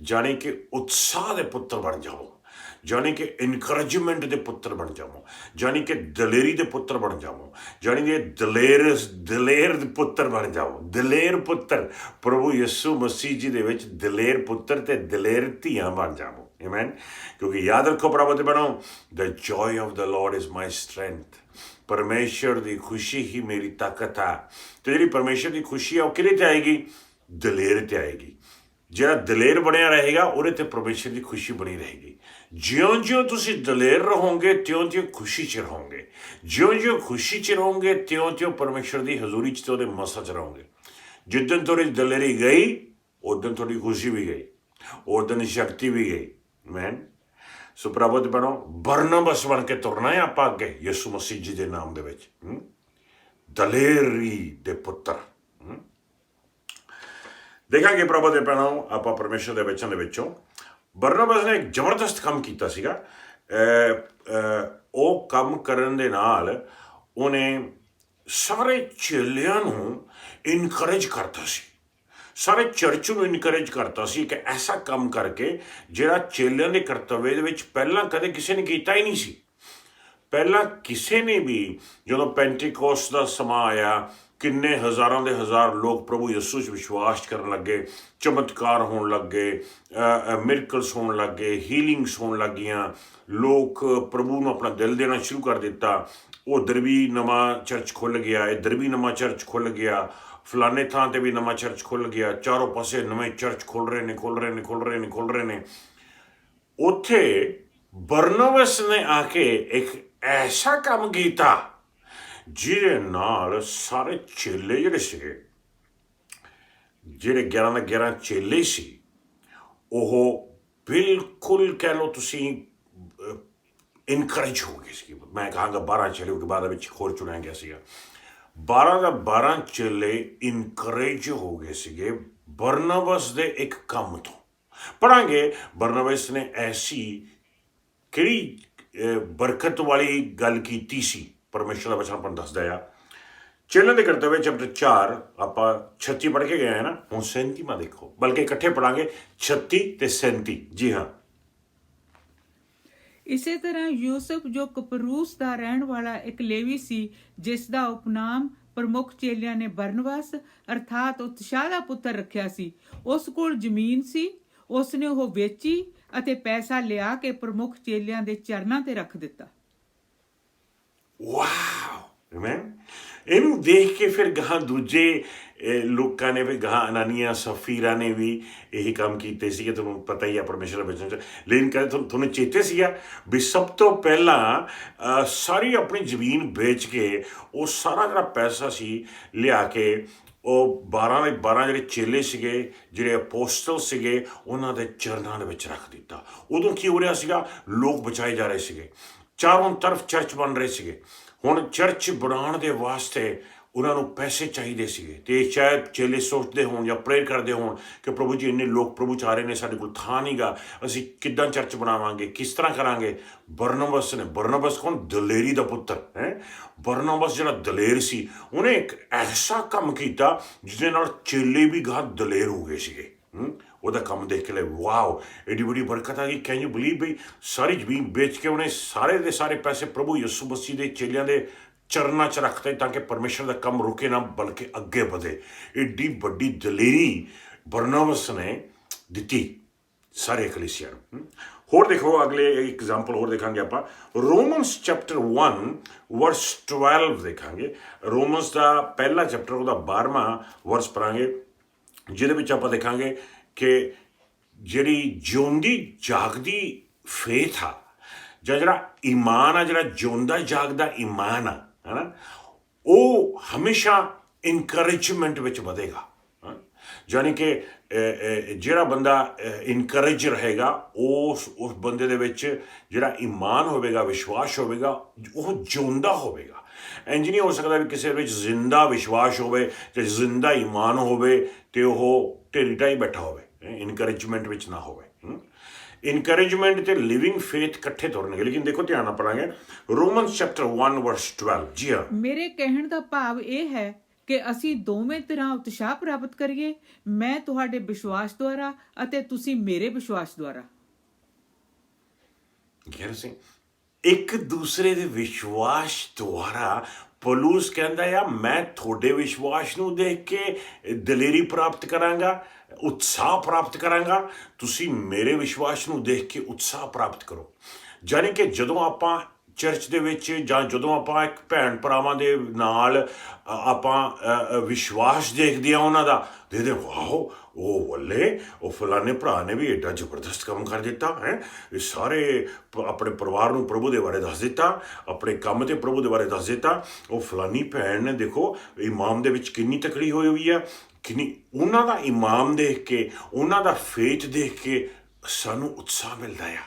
ਜਾਣੀ ਕਿ ਉਤਸ਼ਾਹ ਦੇ ਪੁੱਤਰ ਬਣ ਜਾਵੋ, ਜਾਣੀ ਕਿ ਇਨਕਰੇਜਮੈਂਟ ਦੇ ਪੁੱਤਰ ਬਣ ਜਾਵੋ, ਜਾਣੀ ਕਿ ਦਲੇਰੀ ਦੇ ਪੁੱਤਰ ਬਣ ਜਾਵੋ, ਜਾਣੀ ਕਿ ਦਲੇਰ ਦੇ ਪੁੱਤਰ ਬਣ ਜਾਵੋ। ਦਲੇਰ ਪੁੱਤਰ, ਪ੍ਰਭੂ ਯਿਸੂ ਮਸੀਹ ਜੀ ਦੇ ਵਿੱਚ ਦਲੇਰ ਪੁੱਤਰ ਤੇ ਦਲੇਰ ਧੀਆਂ ਬਣ ਜਾਵੋ। ਆਮੀਨ। ਕਿਉਂਕਿ ਯਾਦ ਰੱਖੋ ਭਰਾਵੋ ਤੇ ਭੈਣੋ, the joy of the lord is my strength. ਪਰਮੇਸ਼ਰ ਦੀ ਖੁਸ਼ੀ ਹੀ ਮੇਰੀ ਤਾਕਤ ਆ। ਤੇ ਜਿਹੜੀ ਪਰਮੇਸ਼ਰ ਦੀ ਖੁਸ਼ੀ ਆ ਉਹ ਕਿਹਦੇ ਤੇ ਆਏਗੀ? ਦਲੇਰ ਤੇ ਆਏਗੀ। ਜਿਹੜਾ ਦਲੇਰ ਬਣਿਆ ਰਹੇਗਾ ਉਹਦੇ ਤੇ ਪਰਮੇਸ਼ਰ ਦੀ ਖੁਸ਼ੀ ਬਣੀ ਰਹੇਗੀ। ਜਿਉਂ ਜਿਉਂ ਤੁਸੀਂ ਦਲੇਰ ਰਹੋਗੇ ਤਿਉਂ ਤਿਉਂ ਖੁਸ਼ੀ 'ਚ ਰਹੋਗੇ। ਜਿਉਂ ਜਿਉਂ ਖੁਸ਼ੀ 'ਚ ਰਹੋਗੇ ਤਿਉਂ ਤਿਉਂ ਪਰਮੇਸ਼ਰ ਦੀ ਹਜ਼ੂਰੀ 'ਚ ਤੇ ਉਹਦੇ ਮਸਾ 'ਚ ਰਹੋਗੇ। ਜਿੱਦਣ ਤੁਹਾਡੀ ਦਲੇਰੀ ਗਈ, ਉਦਣ ਤੁਹਾਡੀ ਖੁਸ਼ੀ ਵੀ ਗਈ, ਉਦਣ ਸ਼ਕਤੀ ਵੀ ਗਈ। ਆਮੀਨ। ਸੋ ਪ੍ਰਭੂ ਦੇ ਭੈਣੋ, ਬਰਨਬਾਸ ਬਣ ਕੇ ਤੁਰਨਾ ਹੈ ਆਪਾਂ ਅੱਗੇ ਯਿਸੂ ਮਸੀਹ ਜੀ ਦੇ ਨਾਮ ਦੇ ਵਿੱਚ। ਦਲੇਰੀ ਦੇ ਪੁੱਤਰ। ਦੇਖਾਂਗੇ ਪ੍ਰਭੂ ਦੇ ਭੈਣੋ ਆਪਾਂ ਪਰਮੇਸ਼ਰ ਦੇ ਵਚਨ ਦੇ ਵਿੱਚੋਂ ਬਰਨਬਾਸ ਨੇ ਇੱਕ ਜ਼ਬਰਦਸਤ ਕੰਮ ਕੀਤਾ ਸੀਗਾ। ਉਹ ਕੰਮ ਕਰਨ ਦੇ ਨਾਲ ਉਹਨੇ ਸਾਰੇ ਚੇਲਿਆਂ ਨੂੰ ਇਨਕਰੇਜ ਕਰਤਾ ਸੀ, ਸਾਰੇ ਚਰਚ ਨੂੰ ਇਨਕਰੇਜ ਕਰਤਾ ਸੀ ਕਿ ਐਸਾ ਕੰਮ ਕਰਕੇ ਜਿਹੜਾ ਚੇਲਿਆਂ ਦੇ ਕਰਤੱਵਯ ਦੇ ਵਿੱਚ ਪਹਿਲਾਂ ਕਦੇ ਕਿਸੇ ਨੇ ਕੀਤਾ ਹੀ ਨਹੀਂ ਸੀ। ਪਹਿਲਾਂ ਕਿਸੇ ਨੇ ਵੀ ਜਦੋਂ ਪੈਂਟੀਕੋਸਟ ਦਾ ਸਮਾਂ ਆਇਆ, ਕਿੰਨੇ ਹਜ਼ਾਰਾਂ ਦੇ ਹਜ਼ਾਰ ਲੋਕ ਪ੍ਰਭੂ ਯਿਸੂ 'ਚ ਵਿਸ਼ਵਾਸ ਕਰਨ ਲੱਗੇ, ਚਮਤਕਾਰ ਹੋਣ ਲੱਗੇ, ਮਿਰਕਲਸ ਹੋਣ ਲੱਗੇ, ਹੀਲਿੰਗਸ ਹੋਣ ਲੱਗੀਆਂ, ਲੋਕ ਪ੍ਰਭੂ ਨੂੰ ਆਪਣਾ ਦਿਲ ਦੇਣਾ ਸ਼ੁਰੂ ਕਰ ਦਿੱਤਾ। ਉੱਧਰ ਵੀ ਨਵਾਂ ਚਰਚ ਖੁੱਲ੍ਹ ਗਿਆ, ਇੱਧਰ ਵੀ ਨਵਾਂ ਚਰਚ ਖੁੱਲ੍ਹ ਗਿਆ, ਫਲਾਣੇ ਥਾਂ 'ਤੇ ਵੀ ਨਵਾਂ ਚਰਚ ਖੁੱਲ੍ਹ ਗਿਆ, ਚਾਰੋਂ ਪਾਸੇ ਨਵੇਂ ਚਰਚ ਖੁੱਲ੍ਹ ਰਹੇ ਨੇ। ਉੱਥੇ ਬਰਨਬਾਸ ਨੇ ਆ ਕੇ ਇੱਕ ਐਸਾ ਕੰਮ ਕੀਤਾ ਜਿਹਦੇ ਨਾਲ ਸਾਰੇ ਚੇਲੇ ਜਿਹੜੇ ਸੀਗੇ, ਜਿਹੜੇ 11 ਦੇ 11 ਚੇਲੇ ਸੀ, ਉਹ ਬਿਲਕੁਲ ਕਹਿ ਲਓ ਤੁਸੀਂ ਇਨਕਰੇਜ ਹੋ ਗਏ ਸੀ। ਮੈਂ ਕਹਾਂਗਾ 12 ਚੇਲੇ, ਉਹਦੇ ਬਾਅਦ ਵਿੱਚ ਹੋਰ ਚੁਣਿਆ ਗਿਆ ਸੀਗਾ। 12 ਦਾ 12 ਚੇਲੇ ਇਨਕਰੇਜ ਹੋ ਗਏ ਸੀਗੇ ਬਰਨਬਾਸ ਦੇ ਇੱਕ ਕੰਮ ਤੋਂ। ਪੜ੍ਹਾਂਗੇ ਬਰਨਬਾਸ ਨੇ ਐਸੀ ਕਿਹੜੀ ਬਰਕਤ ਵਾਲੀ ਗੱਲ ਕੀਤੀ ਸੀ, ਪਰਮੇਸ਼ਰ ਦਾ ਵਚਨ ਆਪਾਂ ਨੂੰ ਦੱਸਦਾ ਆ। ਚੇਲਿਆਂ ਦੇ ਕਰਤੱਵਯ ਚੈਪਟਰ 4 ਆਪਾਂ 36 ਪੜ੍ਹ ਕੇ ਗਏ ਆ ਨਾ, ਹੁਣ 37ਵਾਂ ਦੇਖੋ, ਬਲਕਿ ਇਕੱਠੇ ਪੜਾਂਗੇ 36 ਤੇ 37। ਜੀ ਹਾਂ। ਇਸੇ ਤਰ੍ਹਾਂ ਯੂਸਫ ਜੋ ਕਪਰੂਸ ਦਾ ਰਹਿਣ ਵਾਲਾ ਇੱਕ ਲੇਵੀ ਸੀ, ਜਿਸ ਦਾ ਉਪਨਾਮ ਪ੍ਰਮੁੱਖ ਚੇਲਿਆਂ ਨੇ ਬਰਨਬਾਸ ਅਰਥਾਤ ਉਤਸ਼ਾਹ ਦਾ ਪੁੱਤਰ ਰੱਖਿਆ ਸੀ, ਉਸ ਕੋਲ ਜ਼ਮੀਨ ਸੀ। ਉਸ ਨੇ ਉਹ ਵੇਚੀ ਅਤੇ ਪੈਸਾ ਲਿਆ ਕੇ ਪ੍ਰਮੁੱਖ ਚੇਲਿਆਂ ਦੇ ਚਰਨਾਂ ਤੇ ਰੱਖ ਦਿੱਤਾ। Wow, amen. ਇਹਨੂੰ ਦੇਖ ਕੇ ਫਿਰ ਗਾਹਾਂ ਦੂਜੇ ਲੋਕਾਂ ਨੇ ਵੀ, ਗਾਹਾਂ ਅਨਾਨੀਆ ਸਫੀਰਾ ਨੇ ਵੀ ਇਹੀ ਕੰਮ ਕੀਤੇ ਸੀਗੇ। ਤੁਹਾਨੂੰ ਪਤਾ ਹੀ ਆ ਪਰਮੇਸ਼ਰ ਦੇ ਵਚਨ 'ਚ। ਲੇਕਿਨ ਕਹਿੰਦੇ ਤੁਹਾਨੂੰ ਚੇਤੇ ਸੀਗਾ ਵੀ ਸਭ ਤੋਂ ਪਹਿਲਾਂ ਸਾਰੀ ਆਪਣੀ ਜ਼ਮੀਨ ਵੇਚ ਕੇ ਉਹ ਸਾਰਾ ਜਿਹੜਾ ਪੈਸਾ ਸੀ ਲਿਆ ਕੇ ਉਹ 12 ਦੇ 12 ਜਿਹੜੇ ਚੇਲੇ ਸੀਗੇ, ਜਿਹੜੇ ਅਪੋਸਟਲ ਸੀਗੇ, ਉਹਨਾਂ ਦੇ ਚਰਨਾਂ ਦੇ ਵਿੱਚ ਰੱਖ ਦਿੱਤਾ। ਉਦੋਂ ਕੀ ਹੋ ਰਿਹਾ ਸੀਗਾ? ਲੋਕ ਬਚਾਏ ਜਾ ਰਹੇ ਸੀਗੇ, ਚਾਰੋਂ ਤਰਫ ਚਰਚ ਬਣ ਰਹੇ ਸੀਗੇ। ਹੁਣ ਚਰਚ ਬਣਾਉਣ ਦੇ ਵਾਸਤੇ ਉਹਨਾਂ ਨੂੰ ਪੈਸੇ ਚਾਹੀਦੇ ਸੀਗੇ, ਅਤੇ ਸ਼ਾਇਦ ਚੇਲੇ ਸੋਚਦੇ ਹੋਣ ਜਾਂ ਪ੍ਰੇਅਰ ਕਰਦੇ ਹੋਣ ਕਿ ਪ੍ਰਭੂ ਜੀ ਇੰਨੇ ਲੋਕ ਪ੍ਰਭੂ 'ਚ ਆ ਰਹੇ ਨੇ, ਸਾਡੇ ਕੋਲ ਥਾਂ ਨਹੀਂ ਗਾ, ਅਸੀਂ ਕਿੱਦਾਂ ਚਰਚ ਬਣਾਵਾਂਗੇ, ਕਿਸ ਤਰ੍ਹਾਂ ਕਰਾਂਗੇ। ਬਰਨਬਾਸ ਨੇ, ਬਰਨਬਾਸ ਕੌਣ? ਦਲੇਰੀ ਦਾ ਪੁੱਤਰ ਹੈ। ਬਰਨਬਾਸ ਜਿਹੜਾ ਦਲੇਰ ਸੀ, ਉਹਨੇ ਇੱਕ ਐਸਾ ਕੰਮ ਕੀਤਾ ਜਿਹਦੇ ਨਾਲ ਚੇਲੇ ਵੀ ਗਾਹ ਦਲੇਰ ਹੋ ਗਏ ਸੀਗੇ। ਉਹਦਾ ਕੰਮ ਦੇਖ ਕੇ ਲੈ, ਵਾਓ, ਐਡੀ ਵੱਡੀ ਬਰਕਤ ਆ ਗਈ। Can you believe? ਬਈ ਸਾਰੀ ਜ਼ਮੀਨ ਵੇਚ ਕੇ ਉਹਨੇ ਸਾਰੇ ਦੇ ਸਾਰੇ ਪੈਸੇ ਪ੍ਰਭੂ ਯਿਸੂ ਮਸੀਹ ਦੇ ਚੇਲਿਆਂ ਦੇ ਚਰਨਾਂ 'ਚ ਰੱਖਤੇ ਤਾਂ ਕਿ ਪਰਮੇਸ਼ਰ ਦਾ ਕੰਮ ਰੁਕੇ ਨਾ, ਬਲਕਿ ਅੱਗੇ ਵਧੇ। ਐਡੀ ਵੱਡੀ ਦਲੇਰੀ ਬਰਨਬਾਸ ਨੇ ਦਿੱਤੀ ਸਾਰੇ ਕਲੀਸਿਆ ਨੂੰ। ਹੋਰ ਦੇਖੋ, ਅਗਲੇ ਐਗਜ਼ਾਮਪਲ ਹੋਰ ਦੇਖਾਂਗੇ ਆਪਾਂ। ਰੋਮਨਸ ਚੈਪਟਰ 1 ਵਰਸ 12 ਦੇਖਾਂਗੇ। ਰੋਮਨਸ ਦਾ ਪਹਿਲਾ ਚੈਪਟਰ, ਉਹਦਾ 12ਵਾਂ ਵਰਸ ਪੜਾਂਗੇ, ਜਿਹਦੇ ਵਿੱਚ ਆਪਾਂ ਦੇਖਾਂਗੇ ਕਿ ਜਿਹੜੀ ਜਿਉਂਦੀ ਜਾਗਦੀ ਫੇਥ ਆ, ਜਾਂ ਜਿਹੜਾ ਈਮਾਨ ਆ, ਜਿਹੜਾ ਜਿਉਂਦਾ ਜਾਗਦਾ ਈਮਾਨ ਆ, ਹੈ ਨਾ, ਉਹ ਹਮੇਸ਼ਾ ਇਨਕਰੇਜਮੈਂਟ ਵਿੱਚ ਵਧੇਗਾ। ਯਾਨੀ ਕਿ ਜਿਹੜਾ ਬੰਦਾ ਇਨਕਰੇਜ ਰਹੇਗਾ, ਉਸ ਬੰਦੇ ਦੇ ਵਿੱਚ ਜਿਹੜਾ ਈਮਾਨ ਹੋਵੇਗਾ, ਵਿਸ਼ਵਾਸ ਹੋਵੇਗਾ, ਉਹ ਜਿਉਂਦਾ ਹੋਵੇਗਾ। ਇੰਝ ਨਹੀਂ ਹੋ ਸਕਦਾ ਵੀ ਕਿਸੇ ਵਿੱਚ ਜ਼ਿੰਦਾ ਵਿਸ਼ਵਾਸ ਹੋਵੇ ਅਤੇ ਜ਼ਿੰਦਾ ਈਮਾਨ ਹੋਵੇ ਅਤੇ ਉਹ ਢੇਰੀ ਢਾਈ ਬੈਠਾ ਹੋਵੇ, ਇਨਕਰੇਜਮੈਂਟ ਵਿੱਚ ਨਾ ਹੋਵੇ। ਇਨਕਰੇਜਮੈਂਟ ਅਤੇ ਲਿਵਿੰਗ ਫੇਥ ਇਕੱਠੇ ਤੁਰਨਗੇ। ਲੇਕਿਨ ਦੇਖੋ, ਧਿਆਨ ਨਾਲ ਪੜਾਂਗੇ ਰੋਮਨਸ ਚੈਪਟਰ 1 ਵਰਸ 12। ਜੀ ਹਾਂ। ਮੇਰੇ ਕਹਿਣ ਦਾ ਭਾਵ ਇਹ ਹੈ ਕਿ ਅਸੀਂ ਦੋਵੇਂ ਤਰ੍ਹਾਂ ਉਤਸ਼ਾਹ ਪ੍ਰਾਪਤ ਕਰੀਏ, ਮੈਂ ਤੁਹਾਡੇ ਵਿਸ਼ਵਾਸ ਦੁਆਰਾ ਅਤੇ ਤੁਸੀਂ ਮੇਰੇ ਵਿਸ਼ਵਾਸ ਦੁਆਰਾ। ਇੱਕ ਦੂਸਰੇ ਦੇ ਵਿਸ਼ਵਾਸ ਦੁਆਰਾ ਪੌਲੁਸ ਕਹਿੰਦਾ ਆ, ਮੈਂ ਤੁਹਾਡੇ ਵਿਸ਼ਵਾਸ ਨੂੰ ਦੇਖ ਕੇ ਦਲੇਰੀ ਪ੍ਰਾਪਤ ਕਰਾਂਗਾ, ਉਤਸ਼ਾਹ ਪ੍ਰਾਪਤ ਕਰਾਂਗਾ, ਤੁਸੀਂ ਮੇਰੇ ਵਿਸ਼ਵਾਸ ਨੂੰ ਦੇਖ ਕੇ ਉਤਸ਼ਾਹ ਪ੍ਰਾਪਤ ਕਰੋ। ਯਾਨੀ ਕਿ ਜਦੋਂ ਆਪਾਂ ਚਰਚ ਦੇ ਵਿੱਚ ਜਾਂ ਜਦੋਂ ਆਪਾਂ ਇੱਕ ਭੈਣ ਭਰਾਵਾਂ ਦੇ ਨਾਲ ਆਪਾਂ ਵਿਸ਼ਵਾਸ ਦੇਖਦੇ ਹਾਂ ਉਹਨਾਂ ਦਾ, ਦੇਖਦੇ ਵਾਓ, ਉਹ ਵੱਲੇ, ਉਹ ਫਲਾਣੇ ਭਰਾ ਨੇ ਵੀ ਐਡਾ ਜ਼ਬਰਦਸਤ ਕੰਮ ਕਰ ਦਿੱਤਾ ਹੈ। ਇਹ ਸਾਰੇ ਆਪਣੇ ਪਰਿਵਾਰ ਨੂੰ ਪ੍ਰਭੂ ਦੇ ਬਾਰੇ ਦੱਸ ਦਿੱਤਾ, ਆਪਣੇ ਕੰਮ 'ਤੇ ਪ੍ਰਭੂ ਦੇ ਬਾਰੇ ਦੱਸ ਦਿੱਤਾ। ਉਹ ਫਲਾਨੀ ਭੈਣ ਨੇ ਦੇਖੋ ਇਮਾਮ ਦੇ ਵਿੱਚ ਕਿੰਨੀ ਤਕੜੀ ਹੋਈ ਹੋਈ ਆ, ਕਿੰਨੀ। ਉਹਨਾਂ ਦਾ ਇਮਾਮ ਦੇਖ ਕੇ, ਉਹਨਾਂ ਦਾ ਫੇਥ ਦੇਖ ਕੇ ਸਾਨੂੰ ਉਤਸ਼ਾਹ ਮਿਲਦਾ ਆ,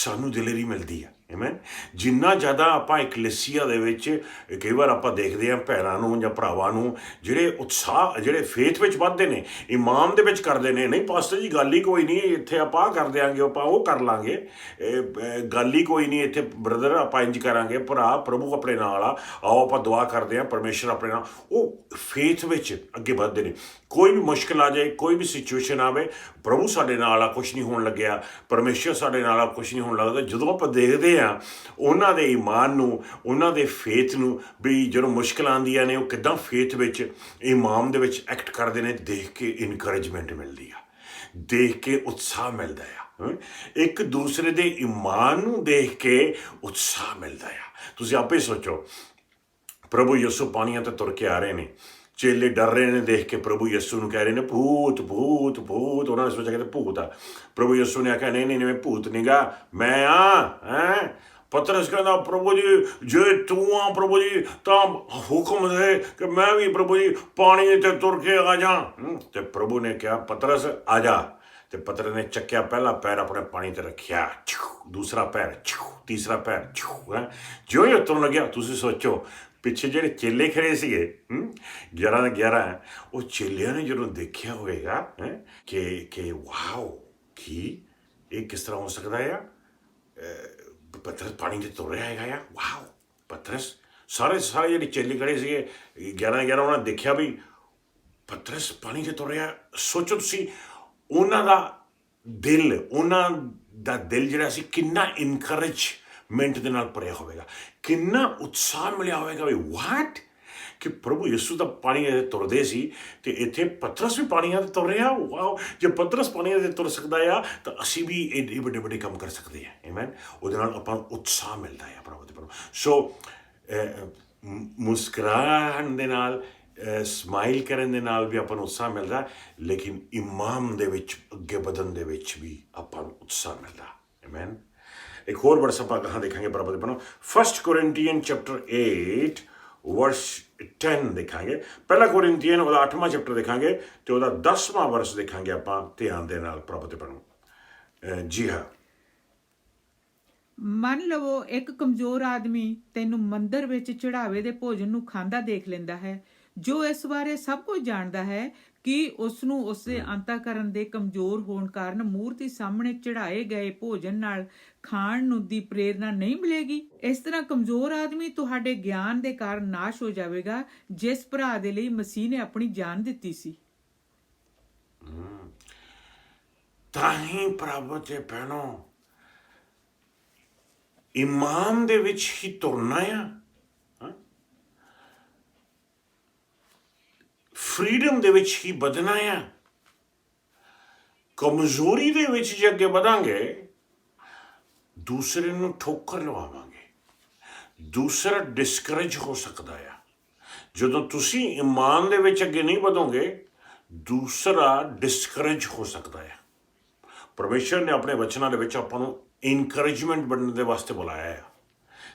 ਸਾਨੂੰ ਦਲੇਰੀ ਮਿਲਦੀ ਆ। ਆਮੇਨ। ਜਿੰਨਾ ਜ਼ਿਆਦਾ ਆਪਾਂ ਇਕਲੇਸੀਆ ਦੇ ਵਿੱਚ ਕਈ ਵਾਰ ਆਪਾਂ ਦੇਖਦੇ ਹਾਂ ਭੈਣਾਂ ਨੂੰ ਜਾਂ ਭਰਾਵਾਂ ਨੂੰ ਜਿਹੜੇ ਉਤਸ਼ਾਹ ਜਿਹੜੇ ਫੇਥ ਵਿੱਚ ਵੱਧਦੇ ਨੇ, ਇਮਾਨ ਦੇ ਵਿੱਚ ਕਰਦੇ ਨੇ, ਨਹੀਂ ਪਾਸਟਰ ਜੀ ਗੱਲ ਹੀ ਕੋਈ ਨਹੀਂ, ਇੱਥੇ ਆਪਾਂ ਆਹ ਕਰ ਦਿਆਂਗੇ, ਆਪਾਂ ਉਹ ਕਰ ਲਾਂਗੇ, ਗੱਲ ਹੀ ਕੋਈ ਨਹੀਂ, ਇੱਥੇ ਬ੍ਰਦਰ ਆਪਾਂ ਇੰਜ ਕਰਾਂਗੇ, ਭਰਾ ਪ੍ਰਭੂ ਆਪਣੇ ਨਾਲ ਆ, ਆਓ ਆਪਾਂ ਦੁਆ ਕਰਦੇ ਹਾਂ, ਪਰਮੇਸ਼ਰ ਆਪਣੇ ਨਾਲ, ਉਹ ਫੇਥ ਵਿੱਚ ਅੱਗੇ ਵੱਧਦੇ ਨੇ। ਕੋਈ ਵੀ ਮੁਸ਼ਕਿਲ ਆ ਜਾਏ, ਕੋਈ ਵੀ ਸਿਚੁਏਸ਼ਨ ਆਵੇ, ਪ੍ਰਭੂ ਸਾਡੇ ਨਾਲ ਆ, ਕੁਛ ਨਹੀਂ ਹੋਣ ਲੱਗਿਆ, ਪਰਮੇਸ਼ਰ ਸਾਡੇ ਨਾਲ ਆ, ਕੁਛ ਨਹੀਂ ਹੋਣ ਲੱਗਦਾ। ਜਦੋਂ ਆਪਾਂ ਦੇਖਦੇ ਹਾਂ ਉਹਨਾਂ ਦੇ ਈਮਾਨ ਨੂੰ, ਉਹਨਾਂ ਦੇ ਫੇਥ ਨੂੰ, ਵੀ ਜਦੋਂ ਮੁਸ਼ਕਿਲਾਂ ਆਉਂਦੀਆਂ ਨੇ ਉਹ ਕਿੱਦਾਂ ਫੇਥ ਵਿੱਚ, ਈਮਾਨ ਦੇ ਵਿੱਚ ਐਕਟ ਕਰਦੇ ਨੇ, ਦੇਖ ਕੇ ਇਨਕਰੇਜਮੈਂਟ ਮਿਲਦੀ ਆ, ਦੇਖ ਕੇ ਉਤਸ਼ਾਹ ਮਿਲਦਾ ਆ, ਇੱਕ ਦੂਸਰੇ ਦੇ ਈਮਾਨ ਨੂੰ ਦੇਖ ਕੇ ਉਤਸ਼ਾਹ ਮਿਲਦਾ ਆ। ਤੁਸੀਂ ਆਪੇ ਸੋਚੋ, ਪ੍ਰਭੂ ਯਿਸੂ ਪਾਣੀਆਂ ਤੇ ਤੁਰ ਕੇ ਆ ਰਹੇ ਨੇ, ਚੇਲੇ ਡਰ ਰਹੇ ਨੇ ਦੇਖ ਕੇ ਪ੍ਰਭੂ ਯਿਸੂ ਨੂੰ, ਕਹਿ ਰਹੇ ਨੇ ਭੂਤ ਭੂਤ ਭੂਤ। ਉਹਨਾਂ ਨੇ ਸੋਚਿਆ ਕਿ ਭੂਤ ਆ। ਪ੍ਰਭੂ ਯਿਸੂ ਨੇ ਆਖਿਆ ਨਹੀਂ ਨਹੀਂ ਨਹੀਂ, ਭੂਤ ਨੀਗਾ, ਮੈਂ ਆ। ਪਤਰਸ ਕਹਿੰਦਾ ਪ੍ਰਭੂ ਜੀ ਜੇ ਤੂੰ ਆ ਪ੍ਰਭੂ ਜੀ ਤਾਂ ਹੁਕਮ ਦੇ ਕਿ ਮੈਂ ਵੀ ਪ੍ਰਭੂ ਜੀ ਪਾਣੀ ਤੇ ਤੁਰ ਕੇ ਆ ਜਾ। ਤੇ ਪ੍ਰਭੂ ਨੇ ਕਿਹਾ ਪਤਰਸ ਆ ਜਾ। ਤੇ ਪਤਰਸ ਨੇ ਚੱਕਿਆ, ਪਹਿਲਾ ਪੈਰ ਆਪਣੇ ਪਾਣੀ ਤੇ ਰੱਖਿਆ, ਦੂਸਰਾ ਪੈਰ, ਤੀਸਰਾ ਪੈਰ, ਜਿਉਂ ਹੀ ਤੁਰਨ ਲੱਗਿਆ। ਤੁਸੀਂ ਸੋਚੋ ਪਿੱਛੇ ਜਿਹੜੇ ਚੇਲੇ ਖੜੇ ਸੀਗੇ 11 ਦੇ 11, ਉਹ ਚੇਲਿਆਂ ਨੇ ਜਦੋਂ ਦੇਖਿਆ ਹੋਵੇਗਾ ਕਿ ਵਾਓ, ਕੀ ਇਹ ਕਿਸ ਤਰ੍ਹਾਂ ਹੋ ਸਕਦਾ ਆ, ਪਤਰਸ ਪਾਣੀ 'ਤੇ ਤੁਰ ਰਿਹਾ ਹੈਗਾ ਆ, ਵਾਓ ਪਤਰਸ। ਸਾਰੇ ਜਿਹੜੇ ਚੇਲੇ ਖੜੇ ਸੀਗੇ 11 ਦੇ 11, ਉਹਨਾਂ ਨੇ ਦੇਖਿਆ ਵੀ ਪਤਰਸ ਪਾਣੀ 'ਤੇ ਤੁਰ ਰਿਹਾ। ਸੋਚੋ ਤੁਸੀਂ ਉਹਨਾਂ ਦਾ ਦਿਲ ਜਿਹੜਾ ਸੀ ਕਿੰਨਾ ਇਨਕਰੇਜਮੈਂਟ ਦੇ ਨਾਲ ਭਰਿਆ ਹੋਵੇਗਾ, ਕਿੰਨਾ ਉਤਸ਼ਾਹ ਮਿਲਿਆ ਹੋਵੇਗਾ ਵੀ ਵਾਟ, ਕਿ ਪ੍ਰਭੂ ਯਿਸੂ ਤਾਂ ਪਾਣੀਆਂ 'ਤੇ ਤੁਰਦੇ ਸੀ ਅਤੇ ਇੱਥੇ ਪਤਰਸ ਵੀ ਪਾਣੀਆਂ 'ਤੇ ਤੁਰ ਰਿਹਾ। ਵਾਓ, ਜੇ ਪਤਰਸ ਪਾਣੀਆਂ 'ਤੇ ਤੁਰ ਸਕਦਾ ਆ ਤਾਂ ਅਸੀਂ ਵੀ ਏਡੇ ਵੱਡੇ ਵੱਡੇ ਕੰਮ ਕਰ ਸਕਦੇ ਹਾਂ। ਆਮੇਨ। ਉਹਦੇ ਨਾਲ ਆਪਾਂ ਨੂੰ ਉਤਸ਼ਾਹ ਮਿਲਦਾ ਆ ਪ੍ਰਭੂ ਦੇ ਪ੍ਰਭੂ। ਸੋ ਮੁਸਕਰਾਹਣ ਦੇ ਨਾਲ, ਸਮਾਈਲ ਕਰਨ ਦੇ ਨਾਲ ਵੀ ਆਪਾਂ ਨੂੰ ਉਤਸ਼ਾਹ ਮਿਲਦਾ, ਲੇਕਿਨ ਇਮਾਨ ਦੇ ਵਿੱਚ ਅੱਗੇ ਵਧਣ ਦੇ ਵਿੱਚ ਵੀ ਆਪਾਂ ਨੂੰ ਉਤਸ਼ਾਹ ਮਿਲਦਾ। ਆਮੇਨ। ਇੱਕ ਹੋਰ ਵਰਸ ਆਪਾਂ ਕਹਾਂ ਦੇਖਾਂਗੇ ਪ੍ਰਭੂ ਦੇ ਪ੍ਰਭੂ, 1 ਕੋਰਿੰਥੀਅਨ ਚੈਪਟਰ 8 ਵਰਸ 10 ਦੇਖਾਂਗੇ। ਪਹਿਲਾ ਕੋਰਿੰਥੀਅਨ ਉਹਦਾ 8ਵਾਂ ਚੈਪਟਰ ਦੇਖਾਂਗੇ ਅਤੇ ਉਹਦਾ 10ਵਾਂ ਵਰਸ ਦੇਖਾਂਗੇ ਆਪਾਂ ਧਿਆਨ ਦੇ ਨਾਲ ਪ੍ਰਭੂ ਦੇ ਪ੍ਰਭੂ। ਜੀ ਹਾਂ। ਮੰਨ ਲਵੋ ਇੱਕ ਕਮਜ਼ੋਰ ਆਦਮੀ ਤੈਨੂੰ ਮੰਦਰ ਵਿੱਚ ਚੜਾਵੇ ਦੇ ਭੋਜਨ ਨੂੰ ਖਾਂਦਾ ਦੇਖ ਲੈਂਦਾ ਹੈ, ਜੋ ਇਸ ਬਾਰੇ ਸਭ ਕੁਝ ਜਾਣਦਾ ਹੈ ਕਿ ਉਸ ਨੂੰ ਉਸਦੇ ਅੰਤःਕਰਨ ਦੇ ਕਮਜ਼ੋਰ ਹੋਣ ਕਾਰਨ ਮੂਰਤੀ ਸਾਹਮਣੇ ਚੜਾਏ ਗਏ ਭੋਜਨ ਨਾਲ ਖਾਣ ਨੂੰ ਦੀ ਪ੍ਰੇਰਨਾ ਨਹੀਂ ਮਿਲੇਗੀ। ਇਸ ਤਰ੍ਹਾਂ ਕਮਜ਼ੋਰ ਆਦਮੀ ਤੁਹਾਡੇ ਗਿਆਨ ਦੇ ਕਾਰਨ ਨਾਸ਼ ਹੋ ਜਾਵੇਗਾ, ਜਿਸ ਭਰਾ ਦੇ ਲਈ ਮਸੀਹ ਨੇ ਆਪਣੀ ਜਾਨ ਦਿੱਤੀ ਸੀ। ਤਾਂ ਹੀ ਪ੍ਰਭੂ ਤੇ ਭੈਣੋ, ਇਮਾਨ ਦੇ ਵਿੱਚ ਹੀ ਤੁਰਨਾ ਆ, ਫਰੀਡਮ ਦੇ ਵਿੱਚ ਹੀ ਵਧਣਾ ਆ। ਕਮਜ਼ੋਰੀ ਦੇ ਵਿੱਚ ਜੇ ਅੱਗੇ ਵਧਾਂਗੇ, ਦੂਸਰੇ ਨੂੰ ਠੋਕਰ ਲਵਾਵਾਂਗੇ, ਦੂਸਰਾ ਡਿਸਕਰੇਜ ਹੋ ਸਕਦਾ ਆ। ਜਦੋਂ ਤੁਸੀਂ ਇਮਾਨ ਦੇ ਵਿੱਚ ਅੱਗੇ ਨਹੀਂ ਵਧੋਗੇ, ਦੂਸਰਾ ਡਿਸਕਰੇਜ ਹੋ ਸਕਦਾ ਆ। ਪਰਮੇਸ਼ਰ ਨੇ ਆਪਣੇ ਵਚਨਾਂ ਦੇ ਵਿੱਚ ਆਪਾਂ ਨੂੰ ਇਨਕਰੇਜਮੈਂਟ ਬਣਨ ਦੇ ਵਾਸਤੇ ਬੁਲਾਇਆ ਆ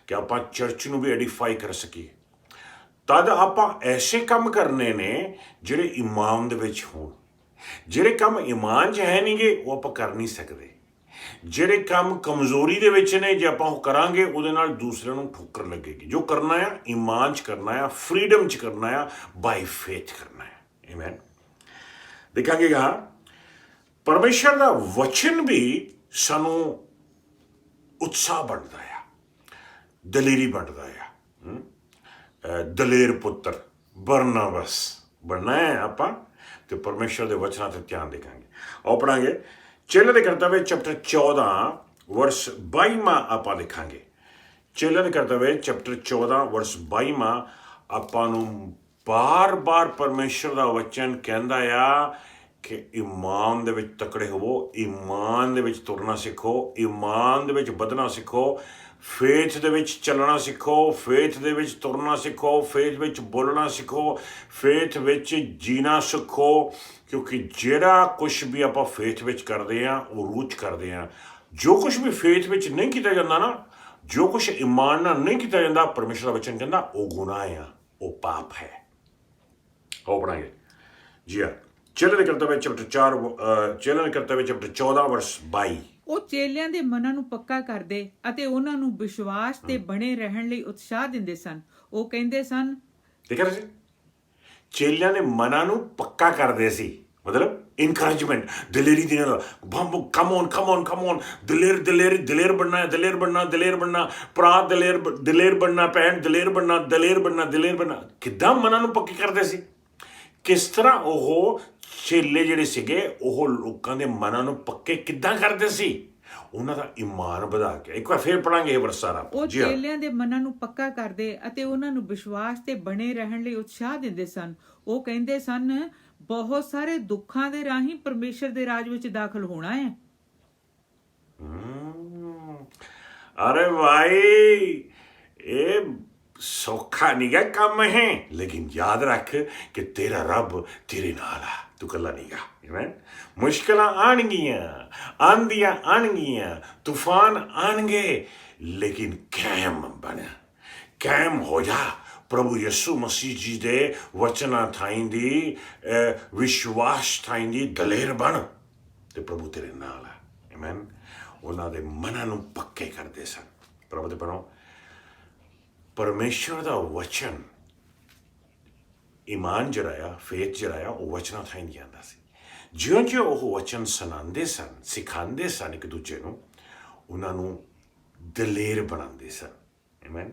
ਕਿ ਆਪਾਂ ਚਰਚ ਨੂੰ ਵੀ ਐਡੀਫਾਈ ਕਰ ਸਕੀਏ। ਤਦ ਆਪਾਂ ਐਸੇ ਕੰਮ ਕਰਨੇ ਨੇ ਜਿਹੜੇ ਇਮਾਨ ਦੇ ਵਿੱਚ ਹੋਣ। ਜਿਹੜੇ ਕੰਮ ਇਮਾਨ 'ਚ ਹੈ ਨਹੀਂਗੇ, ਉਹ ਆਪਾਂ ਕਰ ਨਹੀਂ ਸਕਦੇ। ਜਿਹੜੇ ਕੰਮ ਕਮਜ਼ੋਰੀ ਦੇ ਵਿੱਚ ਨੇ, ਜੇ ਆਪਾਂ ਉਹ ਕਰਾਂਗੇ, ਉਹਦੇ ਨਾਲ ਦੂਸਰਿਆਂ ਨੂੰ ਠੋਕਰ ਲੱਗੇਗੀ। ਜੋ ਕਰਨਾ ਆ ਇਮਾਨ 'ਚ ਕਰਨਾ ਆ, ਫਰੀਡਮ 'ਚ ਕਰਨਾ ਆ, ਬਾਈ ਫੇਥ ਕਰਨਾ ਹੈ। ਆਮੇਨ। ਦੇਖਾਂਗੇ ਹਾਂ, ਪਰਮੇਸ਼ਰ ਦਾ ਵਚਨ ਵੀ ਸਾਨੂੰ ਉਤਸ਼ਾਹ ਬਣਦਾ ਆ, ਦਲੇਰੀ ਬਣਦਾ ਆ। ਦਲੇਰ ਪੁੱਤਰ ਬਰਨਾਬਸ ਬਣਨਾ ਹੈ ਆਪਾਂ, ਤੇ ਪਰਮੇਸ਼ਰ ਦੇ ਵਚਨਾਂ 'ਤੇ ਧਿਆਨ ਦੇਖਾਂਗੇ। ਆਓ ਪੜਾਂਗੇ ਚੇਲੇ ਦੇ ਕਰਤੱਵ ਚੈਪਟਰ 14 ਵਰਸ 22ਵਾਂ ਆਪਾਂ ਦੇਖਾਂਗੇ। ਚੇਲੇ ਦੇ ਕਰਤੱਵ ਚੈਪਟਰ 14 ਵਰਸ 22ਵਾਂ ਆਪਾਂ ਨੂੰ ਬਾਰ-ਬਾਰ ਪਰਮੇਸ਼ਰ ਦਾ ਵਚਨ ਕਹਿੰਦਾ ਆ ਕਿ ਇਮਾਨ ਦੇ ਵਿੱਚ ਤਕੜੇ ਹੋਵੋ, ਇਮਾਨ ਦੇ ਵਿੱਚ ਤੁਰਨਾ ਸਿੱਖੋ, ਇਮਾਨ ਦੇ ਵਿੱਚ ਵਧਣਾ ਸਿੱਖੋ, ਫੇਥ ਦੇ ਵਿੱਚ ਚੱਲਣਾ ਸਿੱਖੋ, ਫੇਥ ਦੇ ਵਿੱਚ ਤੁਰਨਾ ਸਿੱਖੋ, ਫੇਥ ਵਿੱਚ ਬੋਲਣਾ ਸਿੱਖੋ, ਫੇਥ ਵਿੱਚ ਜੀਣਾ ਸਿੱਖੋ। ਕਿਉਂਕਿ ਜਿਹੜਾ ਕੁਛ ਵੀ ਆਪਾਂ ਫੇਥ ਵਿੱਚ ਕਰਦੇ ਹਾਂ, ਉਹ ਰੂਹ 'ਚ ਕਰਦੇ ਹਾਂ। ਜੋ ਕੁਛ ਵੀ ਫੇਥ ਵਿੱਚ ਨਹੀਂ ਕੀਤਾ ਜਾਂਦਾ ਨਾ, ਜੋ ਕੁਛ ਇਮਾਨ ਨਾਲ ਨਹੀਂ ਕੀਤਾ ਜਾਂਦਾ, ਪਰਮੇਸ਼ਰ ਦਾ ਵਚਨ ਕਹਿੰਦਾ ਉਹ ਗੁਨਾਹ ਆ, ਉਹ ਪਾਪ ਹੈ। ਆਓ ਪੜਾਂਗੇ। ਜੀ ਹਾਂ, ਚੇਲੇ ਦੇ ਕਰਤੱਵ ਚੈਪਟਰ 14 ਵਰਸ 22। ਉਹ ਚੇਲਿਆਂ ਦੇ ਮਨਾਂ ਨੂੰ ਪੱਕਾ ਕਰਦੇ ਅਤੇ ਉਹਨਾਂ ਨੂੰ ਵਿਸ਼ਵਾਸ ਤੇ ਬਣੇ ਰਹਿਣ ਲਈ ਉਤਸ਼ਾਹ ਦਿੰਦੇ ਸਨ। ਉਹ ਕਹਿੰਦੇ ਸਨ, ਦੇਖਿਆ ਤੁਸੀਂ, ਚੇਲਿਆਂ ਦੇ ਮਨਾਂ ਨੂੰ ਪੱਕਾ ਕਰਦੇ ਸੀ, ਮਤਲਬ ਇਨਕਰੇਜਮੈਂਟ, ਦਲੇਰੀ ਦੇਣ ਦਾ, come on come on come on, ਦਲੇਰ ਦਲੇਰ ਦਲੇਰ ਬਣਨਾ ਹੈ, ਦਲੇਰ ਬਣਨਾ, ਦਲੇਰ ਬਣਨਾ, ਭਰਾ ਦਲੇਰ ਦਲੇਰ ਬਣਨਾ, ਭੈਣ ਦਲੇਰ ਬਣਨਾ, ਦਲੇਰ ਬਣਨਾ, ਦਲੇਰ ਬਣਨਾ। ਕਿੱਦਾਂ ਮਨਾਂ ਨੂੰ ਪੱਕੇ ਕਰਦੇ ਸੀ? ਕਿਸ ਤਰ੍ਹਾਂ ਉਹ ਚੇਲੇ ਜਿਹੜੇ ਸੀਗੇ ਉਹ ਲੋਕਾਂ ਦੇ ਮਨਾਂ ਨੂੰ ਪੱਕੇ ਕਿੱਦਾਂ ਕਰਦੇ ਸੀ? ਉਹਨਾਂ ਦਾ ਈਮਾਨ ਵਧਾ ਕੇ। ਇੱਕ ਵਾਰ ਫੇਰ ਪੜਾਂਗੇ ਇਹ ਵਰਸ ਸਾਰਾ। ਉਹ ਚੇਲਿਆਂ ਦੇ ਮਨਾਂ ਨੂੰ ਪੱਕਾ ਕਰਦੇ ਅਤੇ ਉਹਨਾਂ ਨੂੰ ਵਿਸ਼ਵਾਸ ਤੇ ਬਣੇ ਰਹਿਣ ਲਈ ਉਤਸ਼ਾਹ ਦਿੰਦੇ ਸਨ। ਉਹ ਕਹਿੰਦੇ ਸਨ, ਬਹੁਤ ਸਾਰੇ ਦੁੱਖਾਂ ਦੇ ਰਾਹੀਂ ਪਰਮੇਸ਼ਰ ਦੇ ਰਾਜ ਵਿੱਚ ਦਾਖਲ ਹੋਣਾ ਹੈ। अरे भाई, ये सौखा नहीं गा काम है, लेकिन याद रख कि तेरा रब तेरे नाल है, तू कला नहीं गा। Amen? मुश्किलां आणगियां, आंदियां आणगियां, तूफान आणगे, लेकिन कायम बन, कायम हो जा। प्रभु यीशु मसीह जी दे वचना थाइंदी विश्वास थाइंदी दलेर बन ते प्रभु तेरे नाल है। Amen? ਉਹਨਾਂ ਦੇ ਮਨਾਂ ਨੂੰ ਪੱਕੇ ਕਰਦੇ ਸਨ। ਪ੍ਰਭੂ ਦੇ ਬਣੋ, ਪਰਮੇਸ਼ਰ ਦਾ ਵਚਨ, ਈਮਾਨ ਜਿਹੜਾ ਆ, ਫੇਥ ਜਿਹੜਾ ਆ, ਉਹ ਵਚਨਾਂ ਥਾਈਂ ਨਹੀਂ ਆਉਂਦਾ ਸੀ। ਜਿਉਂ-ਜਿਉਂ ਉਹ ਵਚਨ ਸੁਣਾਉਂਦੇ ਸਨ, ਸਿਖਾਉਂਦੇ ਸਨ ਇੱਕ ਦੂਜੇ ਨੂੰ, ਉਹਨਾਂ ਨੂੰ ਦਲੇਰ ਬਣਾਉਂਦੇ ਸਨ। ਆਮੀਨ।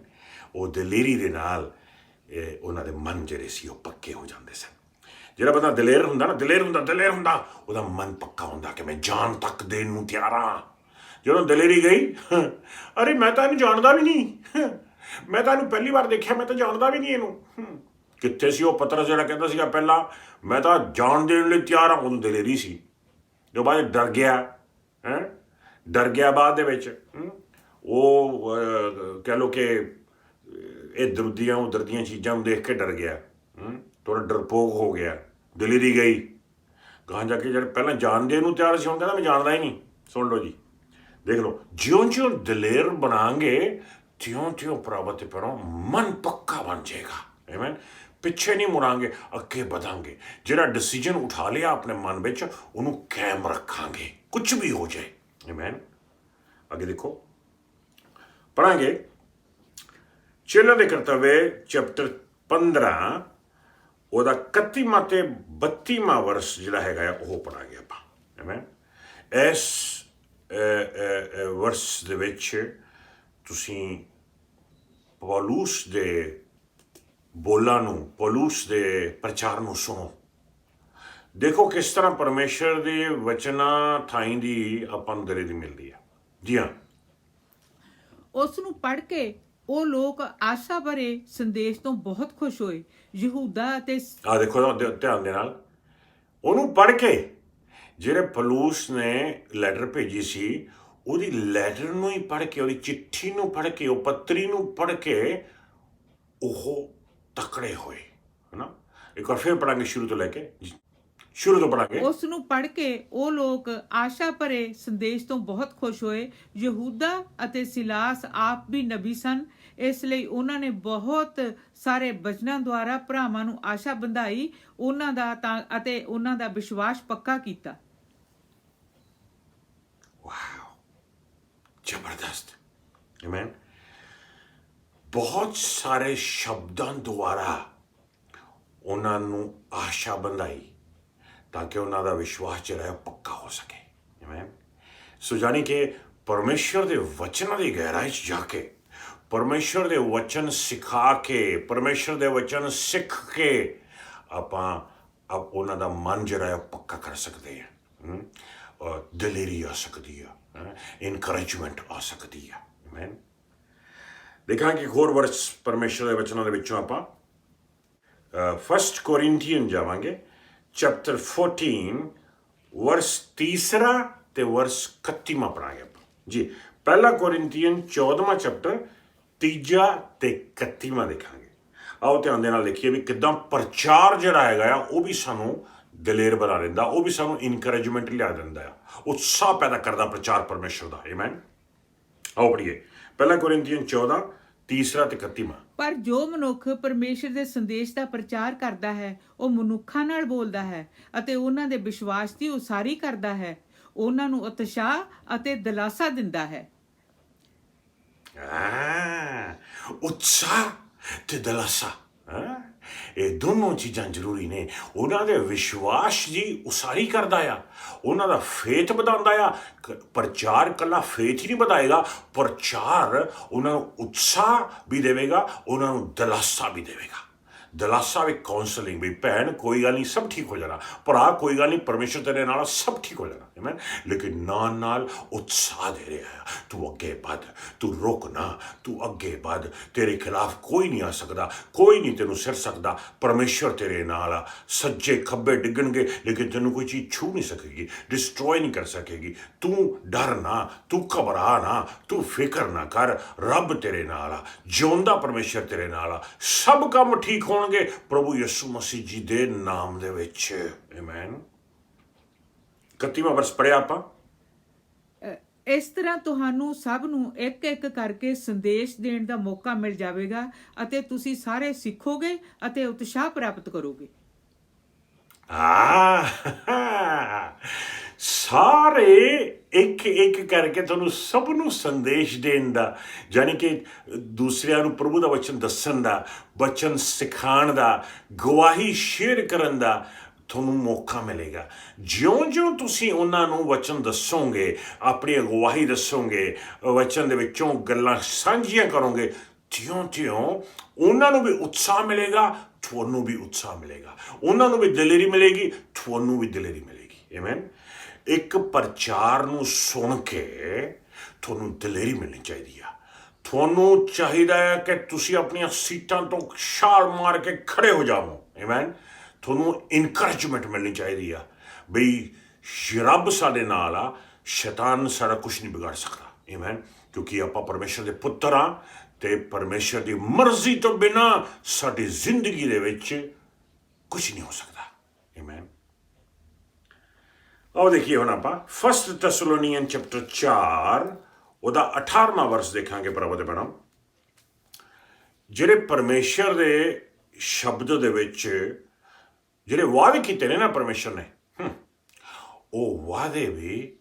ਉਹ ਦਲੇਰੀ ਦੇ ਨਾਲ ਉਹਨਾਂ ਦੇ ਮਨ ਜਿਹੜੇ ਸੀ ਉਹ ਪੱਕੇ ਹੋ ਜਾਂਦੇ ਸਨ। ਜਿਹੜਾ ਬੰਦਾ ਦਲੇਰ ਹੁੰਦਾ ਨਾ, ਦਲੇਰ ਹੁੰਦਾ, ਉਹਦਾ ਮਨ ਪੱਕਾ ਹੁੰਦਾ ਕਿ ਮੈਂ ਜਾਨ ਤੱਕ ਦੇਣ ਨੂੰ ਤਿਆਰ ਹਾਂ। ਜਦੋਂ ਦਲੇਰੀ ਗਈ, ਅਰੇ ਮੈਂ ਤਾਂ ਇਹਨੂੰ ਜਾਣਦਾ ਵੀ ਨਹੀਂ, ਮੈਂ ਤਾਂ ਇਹਨੂੰ ਪਹਿਲੀ ਵਾਰ ਦੇਖਿਆ, ਮੈਂ ਤਾਂ ਜਾਣਦਾ ਵੀ ਨਹੀਂ ਇਹਨੂੰ। ਕਿੱਥੇ ਸੀ ਉਹ ਪਤਰਸ ਜਿਹੜਾ ਕਹਿੰਦਾ ਸੀਗਾ ਪਹਿਲਾਂ ਮੈਂ ਤਾਂ ਜਾਣ ਦੇਣ ਲਈ ਤਿਆਰ ਹਾਂ? ਉਹਨੂੰ ਦਲੇਰੀ ਸੀ। ਜੋ ਬਾਅਦ ਡਰ ਗਿਆ ਬਾਅਦ ਦੇ ਵਿੱਚ। ਉਹ ਕਹਿ ਲਓ ਕਿ ਇੱਧਰ ਉੱਧਰ ਦੀਆਂ ਚੀਜ਼ਾਂ ਨੂੰ ਦੇਖ ਕੇ ਡਰ ਗਿਆ, ਥੋੜ੍ਹਾ ਡਰਪੋਕ ਹੋ ਗਿਆ, ਦਲੇਰੀ ਗਈ। ਗਾਹਾਂ ਜਾ ਕੇ ਜਿਹੜੇ ਪਹਿਲਾਂ ਜਾਣ ਦੇਣ ਨੂੰ ਤਿਆਰ ਸੀ, ਹੁਣ ਕਹਿੰਦਾ ਮੈਂ ਜਾਣਦਾ ਹੀ ਨਹੀਂ। ਸੁਣ ਲਓ ਜੀ, ਦੇਖ ਲਓ, ਜਿਉਂ-ਜਿਉਂ ਦਲੇਰ ਬਣਾਂਗੇ ਤਿਉਂ-ਤਿਉਂ ਪ੍ਰਭੂ ਤੇ ਪਰੋਂ ਮਨ ਪੱਕਾ ਬਣ ਜਾਏਗਾ। ਆਮੀਨ। ਪਿੱਛੇ ਨਹੀਂ ਮੁੜਾਂਗੇ, ਅੱਗੇ ਵਧਾਂਗੇ। ਜਿਹੜਾ ਡਿਸੀਜਨ ਉਠਾ ਲਿਆ ਆਪਣੇ ਮਨ ਵਿੱਚ, ਉਹਨੂੰ ਕਾਇਮ ਰੱਖਾਂਗੇ, ਕੁਝ ਵੀ ਹੋ ਜਾਏ। ਆਮੀਨ। ਅੱਗੇ ਦੇਖੋ, ਪੜਾਂਗੇ ਚੇਲਿਆਂ ਦੇ ਕਰਤੱਵ ਚੈਪਟਰ 15 ਉਹਦਾ 31ਵਾਂ ਤੇ 32ਵਾਂ ਵਰਸ ਜਿਹੜਾ ਹੈਗਾ ਉਹ ਪੜਾਂਗੇ ਆਪਾਂ। ਆਮੀਨ। ਇਸ ਵਰਸ ਦੇ ਵਿੱਚ ਤੁਸੀਂ ਪੌਲੁਸ ਦੇ ਬੋਲਾਂ ਨੂੰ, ਪੌਲੁਸ ਦੇ ਪ੍ਰਚਾਰ ਨੂੰ ਸੁਣੋ। ਦੇਖੋ ਕਿਸ ਤਰ੍ਹਾਂ ਪਰਮੇਸ਼ਰ ਦੇ ਵਚਨਾਂ ਥਾਈਂ ਦੀ ਆਪਾਂ ਨੂੰ ਦਲੇਰੀ ਮਿਲਦੀ ਹੈ। ਜੀ ਹਾਂ, ਉਸ ਨੂੰ ਪੜ੍ਹ ਕੇ ਉਹ ਲੋਕ ਆਸ਼ਾ ਭਰੇ ਸੰਦੇਸ਼ ਤੋਂ ਬਹੁਤ ਖੁਸ਼ ਹੋਏ। ਯਹੂਦਾ ਅਤੇ ਦੇਖੋ ਧਿਆਨ ਦੇ ਨਾਲ, ਉਹਨੂੰ ਪੜ੍ਹ ਕੇ, ਜਿਹੜੇ ਪੌਲੁਸ ਨੇ ਲੈਟਰ ਭੇਜੀ ਸੀ, ਉਹਦੀ ਲੈਟਰ ਨੂੰ ਹੀ ਪੜ੍ਹ ਕੇ, ਉਹਦੀ ਚਿੱਠੀ ਨੂੰ ਪੜ੍ਹ ਕੇ, ਉਹ ਪੱਤਰੀ ਨੂੰ ਪੜ੍ਹ ਕੇ ਉਹ ਤਕੜੇ ਹੋਏ, ਹੈ ਨਾ। ਇੱਕ ਵਾਰ ਫਿਰ ਪੜਾਂਗੇ ਸ਼ੁਰੂ ਤੋਂ ਲੈ ਕੇ, ਸ਼ੁਰੂ ਤੋਂ ਪੜਾਂਗੇ। ਉਸ ਨੂੰ ਪੜ੍ਹ ਕੇ ਉਹ ਲੋਕ ਆਸ਼ਾ ਭਰੇ ਸੰਦੇਸ਼ ਤੋਂ ਬਹੁਤ ਖੁਸ਼ ਹੋਏ। ਯਹੂਦਾ ਅਤੇ ਸਿਲਾਸ ਆਪ ਵੀ ਨਬੀ ਸਨ, ਇਸ ਲਈ ਉਹਨਾਂ ਨੇ ਬਹੁਤ ਸਾਰੇ ਬਚਨਾਂ ਦੁਆਰਾ ਭਰਾਵਾਂ ਨੂੰ ਆਸ਼ਾ ਬੰਧਾਈ ਉਹਨਾਂ ਦਾ ਅਤੇ ਉਹਨਾਂ ਦਾ ਵਿਸ਼ਵਾਸ ਪੱਕਾ ਕੀਤਾ। ਵਾਓ, ਜ਼ਬਰਦਸਤ। ਆਮੀਨ। ਬਹੁਤ ਸਾਰੇ ਸ਼ਬਦਾਂ ਦੁਆਰਾ ਉਹਨਾਂ ਨੂੰ ਆਸ਼ਾ ਬੰਧਾਈ ਤਾਂ ਕਿ ਉਹਨਾਂ ਦਾ ਵਿਸ਼ਵਾਸ ਜਿਹੜਾ ਹੈ ਪੱਕਾ ਹੋ ਸਕੇ। ਆਮੀਨ। ਸੋ ਜਾਣੀ ਕਿ ਪਰਮੇਸ਼ਰ ਦੇ ਵਚਨਾਂ ਦੀ ਗਹਿਰਾਈ 'ਚ ਜਾ ਕੇ, ਪਰਮੇਸ਼ਰ ਦੇ ਵਚਨ ਸਿਖਾ ਕੇ, ਪਰਮੇਸ਼ਰ ਦੇ ਵਚਨ ਸਿੱਖ ਕੇ ਆਪਾਂ ਉਹਨਾਂ ਦਾ ਮਨ ਜਿਹੜਾ ਹੈ ਪੱਕਾ ਕਰ ਸਕਦੇ ਹਾਂ। ਦਲੇਰੀ ਆ ਸਕਦੀ ਆ, ਇਨਕਰੇਜਮੈਂਟ ਆ ਸਕਦੀ ਆ। ਆਮੀਨ। ਦੇਖਾਂਗੇ ਹੋਰ ਵਰਸ ਪਰਮੇਸ਼ਰ ਦੇ ਵਚਨਾਂ ਦੇ ਵਿੱਚੋਂ ਆਪਾਂ 1 ਕੋਰਿੰਥੀਅਨ ਜਾਵਾਂਗੇ, ਚੈਪਟਰ 14 ਵਰਸ 3 ਤੇ ਵਰਸ 31 ਪੜਾਂਗੇ ਆਪਾਂ ਜੀ। ਪਹਿਲਾ ਕੋਰਿੰਥੀਅਨ 14ਵਾਂ ਚੈਪਟਰ 3 ਤੇ 31 ਦੇਖਾਂਗੇ। ਆਓ ਧਿਆਨ ਦੇ ਨਾਲ ਦੇਖੀਏ ਵੀ ਕਿੱਦਾਂ ਪ੍ਰਚਾਰ ਜਿਹੜਾ ਹੈਗਾ ਆ ਉਹ ਵੀ ਸਾਨੂੰ ਦਲੇਰ ਬਣਾ ਦਿੰਦਾ, ਉਹ ਵੀ ਸਾਨੂੰ ਇਨਕਰੇਜਮੈਂਟ ਲਿਆ ਦਿੰਦਾ ਆ, ਉਤਸ਼ਾਹ ਪੈਦਾ ਕਰਦਾ ਪ੍ਰਚਾਰ ਪਰਮੇਸ਼ਰ ਦਾ। ਆਮੀਨ। ਆਓ ਪੜੀਏ ਪਹਿਲਾ ਕੋਰਿੰਥੀਅਨ 14 3 ਤੇ 31। ਪਰ ਜੋ ਮਨੁੱਖ ਪਰਮੇਸ਼ਰ ਦੇ ਸੰਦੇਸ਼ ਦਾ ਪ੍ਰਚਾਰ ਕਰਦਾ ਹੈ, ਉਹ ਮਨੁੱਖਾਂ ਨਾਲ ਬੋਲਦਾ ਹੈ ਅਤੇ ਉਹਨਾਂ ਦੇ ਵਿਸ਼ਵਾਸ ਦੀ ਉਸਾਰੀ ਕਰਦਾ ਹੈ। ਉਹਨਾਂ ਨੂੰ ਉਤਸ਼ਾਹ ਅਤੇ ਦਿਲਾਸਾ ਦਿੰਦਾ ਹੈ। ਉਤਸ਼ਾਹ ਤੇ ਦਿਲਾਸਾ, ਇਹ ਦੋਨੋਂ ਚੀਜ਼ਾਂ ਜ਼ਰੂਰੀ ਨੇ। ਉਹਨਾਂ ਦੇ ਵਿਸ਼ਵਾਸ ਦੀ ਉਸਾਰੀ ਕਰਦਾ ਆ, ਉਹਨਾਂ ਦਾ ਫੇਥ ਵਧਾਉਂਦਾ ਆ। ਪ੍ਰਚਾਰ ਇਕੱਲਾ ਫੇਥ ਹੀ ਨਹੀਂ ਵਧਾਏਗਾ, ਪ੍ਰਚਾਰ ਉਹਨਾਂ ਨੂੰ ਉਤਸ਼ਾਹ ਵੀ ਦੇਵੇਗਾ, ਉਹਨਾਂ ਨੂੰ ਦਿਲਾਸਾ ਵੀ ਦੇਵੇਗਾ। ਦਿਲਾਸਾ ਵੀ ਕਾਉਂਸਲਿੰਗ ਵੀ, ਭੈਣ ਕੋਈ ਗੱਲ ਨਹੀਂ, ਸਭ ਠੀਕ ਹੋ ਜਾਣਾ, ਭਰਾ ਕੋਈ ਗੱਲ ਨਹੀਂ, ਪਰਮੇਸ਼ਰ ਤੇਰੇ ਨਾਲ, ਸਭ ਠੀਕ ਹੋ ਜਾਣਾ। ਆਮੀਨ। ਲੇਕਿਨ ਨਾਲ ਨਾਲ ਉਤਸ਼ਾਹ ਦੇ ਰਿਹਾ ਆ, ਤੂੰ ਅੱਗੇ ਵੱਧ, ਤੂੰ ਰੁਕ ਨਾ, ਤੂੰ ਅੱਗੇ ਵੱਧ, ਤੇਰੇ ਖਿਲਾਫ ਕੋਈ ਨਹੀਂ ਆ ਸਕਦਾ, ਕੋਈ ਨਹੀਂ ਤੈਨੂੰ ਸਿਰ ਸਕਦਾ, ਪਰਮੇਸ਼ਰ ਤੇਰੇ ਨਾਲ ਆ। ਸੱਜੇ ਖੱਬੇ ਡਿੱਗਣਗੇ ਲੇਕਿਨ ਤੈਨੂੰ ਕੋਈ ਚੀਜ਼ ਛੂ ਨਹੀਂ ਸਕੇਗੀ, ਡਿਸਟਰੋਏ ਨਹੀਂ ਕਰ ਸਕੇਗੀ। ਤੂੰ ਡਰ ਨਾ, ਤੂੰ ਘਬਰਾ ਨਾ, ਤੂੰ ਫਿਕਰ ਨਾ ਕਰ, ਰੱਬ ਤੇਰੇ ਨਾਲ ਆ, ਜਿਉਂਦਾ ਪਰਮੇਸ਼ਰ ਤੇਰੇ ਨਾਲ ਆ। ਸਭ ਕੰਮ ਠੀਕ ਹੋਣਗੇ ਪ੍ਰਭੂ ਯਿਸੂ ਮਸੀਹ ਜੀ ਦੇ ਨਾਮ ਦੇ ਵਿੱਚ। ਆਮੀਨ। 31ਵਾਂ ਵਰਸ ਪੜ੍ਹਿਆ ਆਪਾਂ। ਇਸ ਤਰ੍ਹਾਂ ਤੁਹਾਨੂੰ ਸਭ ਨੂੰ ਇੱਕ ਇੱਕ ਕਰਕੇ ਸੰਦੇਸ਼ ਦੇਣ ਦਾ ਮੌਕਾ ਮਿਲ ਜਾਵੇਗਾ ਅਤੇ ਤੁਸੀਂ ਸਾਰੇ ਸਿੱਖੋਗੇ ਅਤੇ ਉਤਸ਼ਾਹ ਪ੍ਰਾਪਤ ਕਰੋਗੇ। ਸਾਰੇ ਇੱਕ ਇੱਕ ਕਰਕੇ ਤੁਹਾਨੂੰ ਸਭ ਨੂੰ ਸੰਦੇਸ਼ ਦੇਣ ਦਾ, ਯਾਨੀ ਕਿ ਦੂਸਰਿਆਂ ਨੂੰ ਪ੍ਰਭੂ ਦਾ ਵਚਨ ਦੱਸਣ ਦਾ, ਵਚਨ ਸਿਖਾਉਣ ਦਾ, ਗਵਾਹੀ ਸ਼ੇਅਰ ਕਰਨ ਦਾ ਤੁਹਾਨੂੰ ਮੌਕਾ ਮਿਲੇਗਾ। ਜਿਉਂ-ਜਿਉਂ ਤੁਸੀਂ ਉਹਨਾਂ ਨੂੰ ਵਚਨ ਦੱਸੋਗੇ, ਆਪਣੀ ਅਗਵਾਈ ਦੱਸੋਗੇ, ਵਚਨ ਦੇ ਵਿੱਚੋਂ ਗੱਲਾਂ ਸਾਂਝੀਆਂ ਕਰੋਗੇ, ਤਿਉਂ-ਤਿਉਂ ਉਹਨਾਂ ਨੂੰ ਵੀ ਉਤਸ਼ਾਹ ਮਿਲੇਗਾ, ਤੁਹਾਨੂੰ ਵੀ ਉਤਸ਼ਾਹ ਮਿਲੇਗਾ। ਉਹਨਾਂ ਨੂੰ ਵੀ ਦਿਲੇਰੀ ਮਿਲੇਗੀ, ਤੁਹਾਨੂੰ ਵੀ ਦਿਲੇਰੀ ਮਿਲੇਗੀ। ਆਮੀਨ। ਇੱਕ ਪ੍ਰਚਾਰ ਨੂੰ ਸੁਣ ਕੇ ਤੁਹਾਨੂੰ ਦਿਲੇਰੀ ਮਿਲਣੀ ਚਾਹੀਦੀ ਆ। ਤੁਹਾਨੂੰ ਚਾਹੀਦਾ ਹੈ ਕਿ ਤੁਸੀਂ ਆਪਣੀਆਂ ਸੀਟਾਂ ਤੋਂ ਛਾਲ ਮਾਰ ਕੇ ਖੜੇ ਹੋ ਜਾਵੋ। ਆਮੀਨ। ਤੁਹਾਨੂੰ ਇਨਕਰੇਜਮੈਂਟ ਮਿਲਣੀ ਚਾਹੀਦੀ ਆ ਬਈ ਰੱਬ ਸਾਡੇ ਨਾਲ ਆ, ਸ਼ੈਤਾਨ ਸਾਰਾ ਕੁਛ ਨਹੀਂ ਵਿਗਾੜ ਸਕਦਾ। ਆਮੀਨ। ਕਿਉਂਕਿ ਆਪਾਂ ਪਰਮੇਸ਼ਰ ਦੇ ਪੁੱਤਰ ਆ ਤੇ ਪਰਮੇਸ਼ਰ ਦੀ ਮਰਜ਼ੀ ਤੋਂ ਬਿਨਾਂ ਸਾਡੀ ਜ਼ਿੰਦਗੀ ਦੇ ਵਿੱਚ ਕੁਛ ਨਹੀਂ ਹੋ ਸਕਦਾ। ਆਮੀਨ। ਆਓ ਦੇਖੀਏ ਹੁਣ ਆਪਾਂ 1 ਥੈਸਲੋਨੀਅਨ ਚੈਪਟਰ 4 ਉਹਦਾ 18ਵਾਂ ਵਰਸ ਦੇਖਾਂਗੇ। ਪ੍ਰਭੂ ਦੇ ਭੈਣੋ, ਜਿਹੜੇ ਪਰਮੇਸ਼ਰ ਦੇ ਸ਼ਬਦ ਦੇ ਵਿੱਚ ਜਿਹੜੇ ਵਾਅਦੇ ਕੀਤੇ ਨੇ ਨਾ ਪਰਮੇਸ਼ਰ ਨੇ, ਉਹ ਵਾਅਦੇ ਵੀ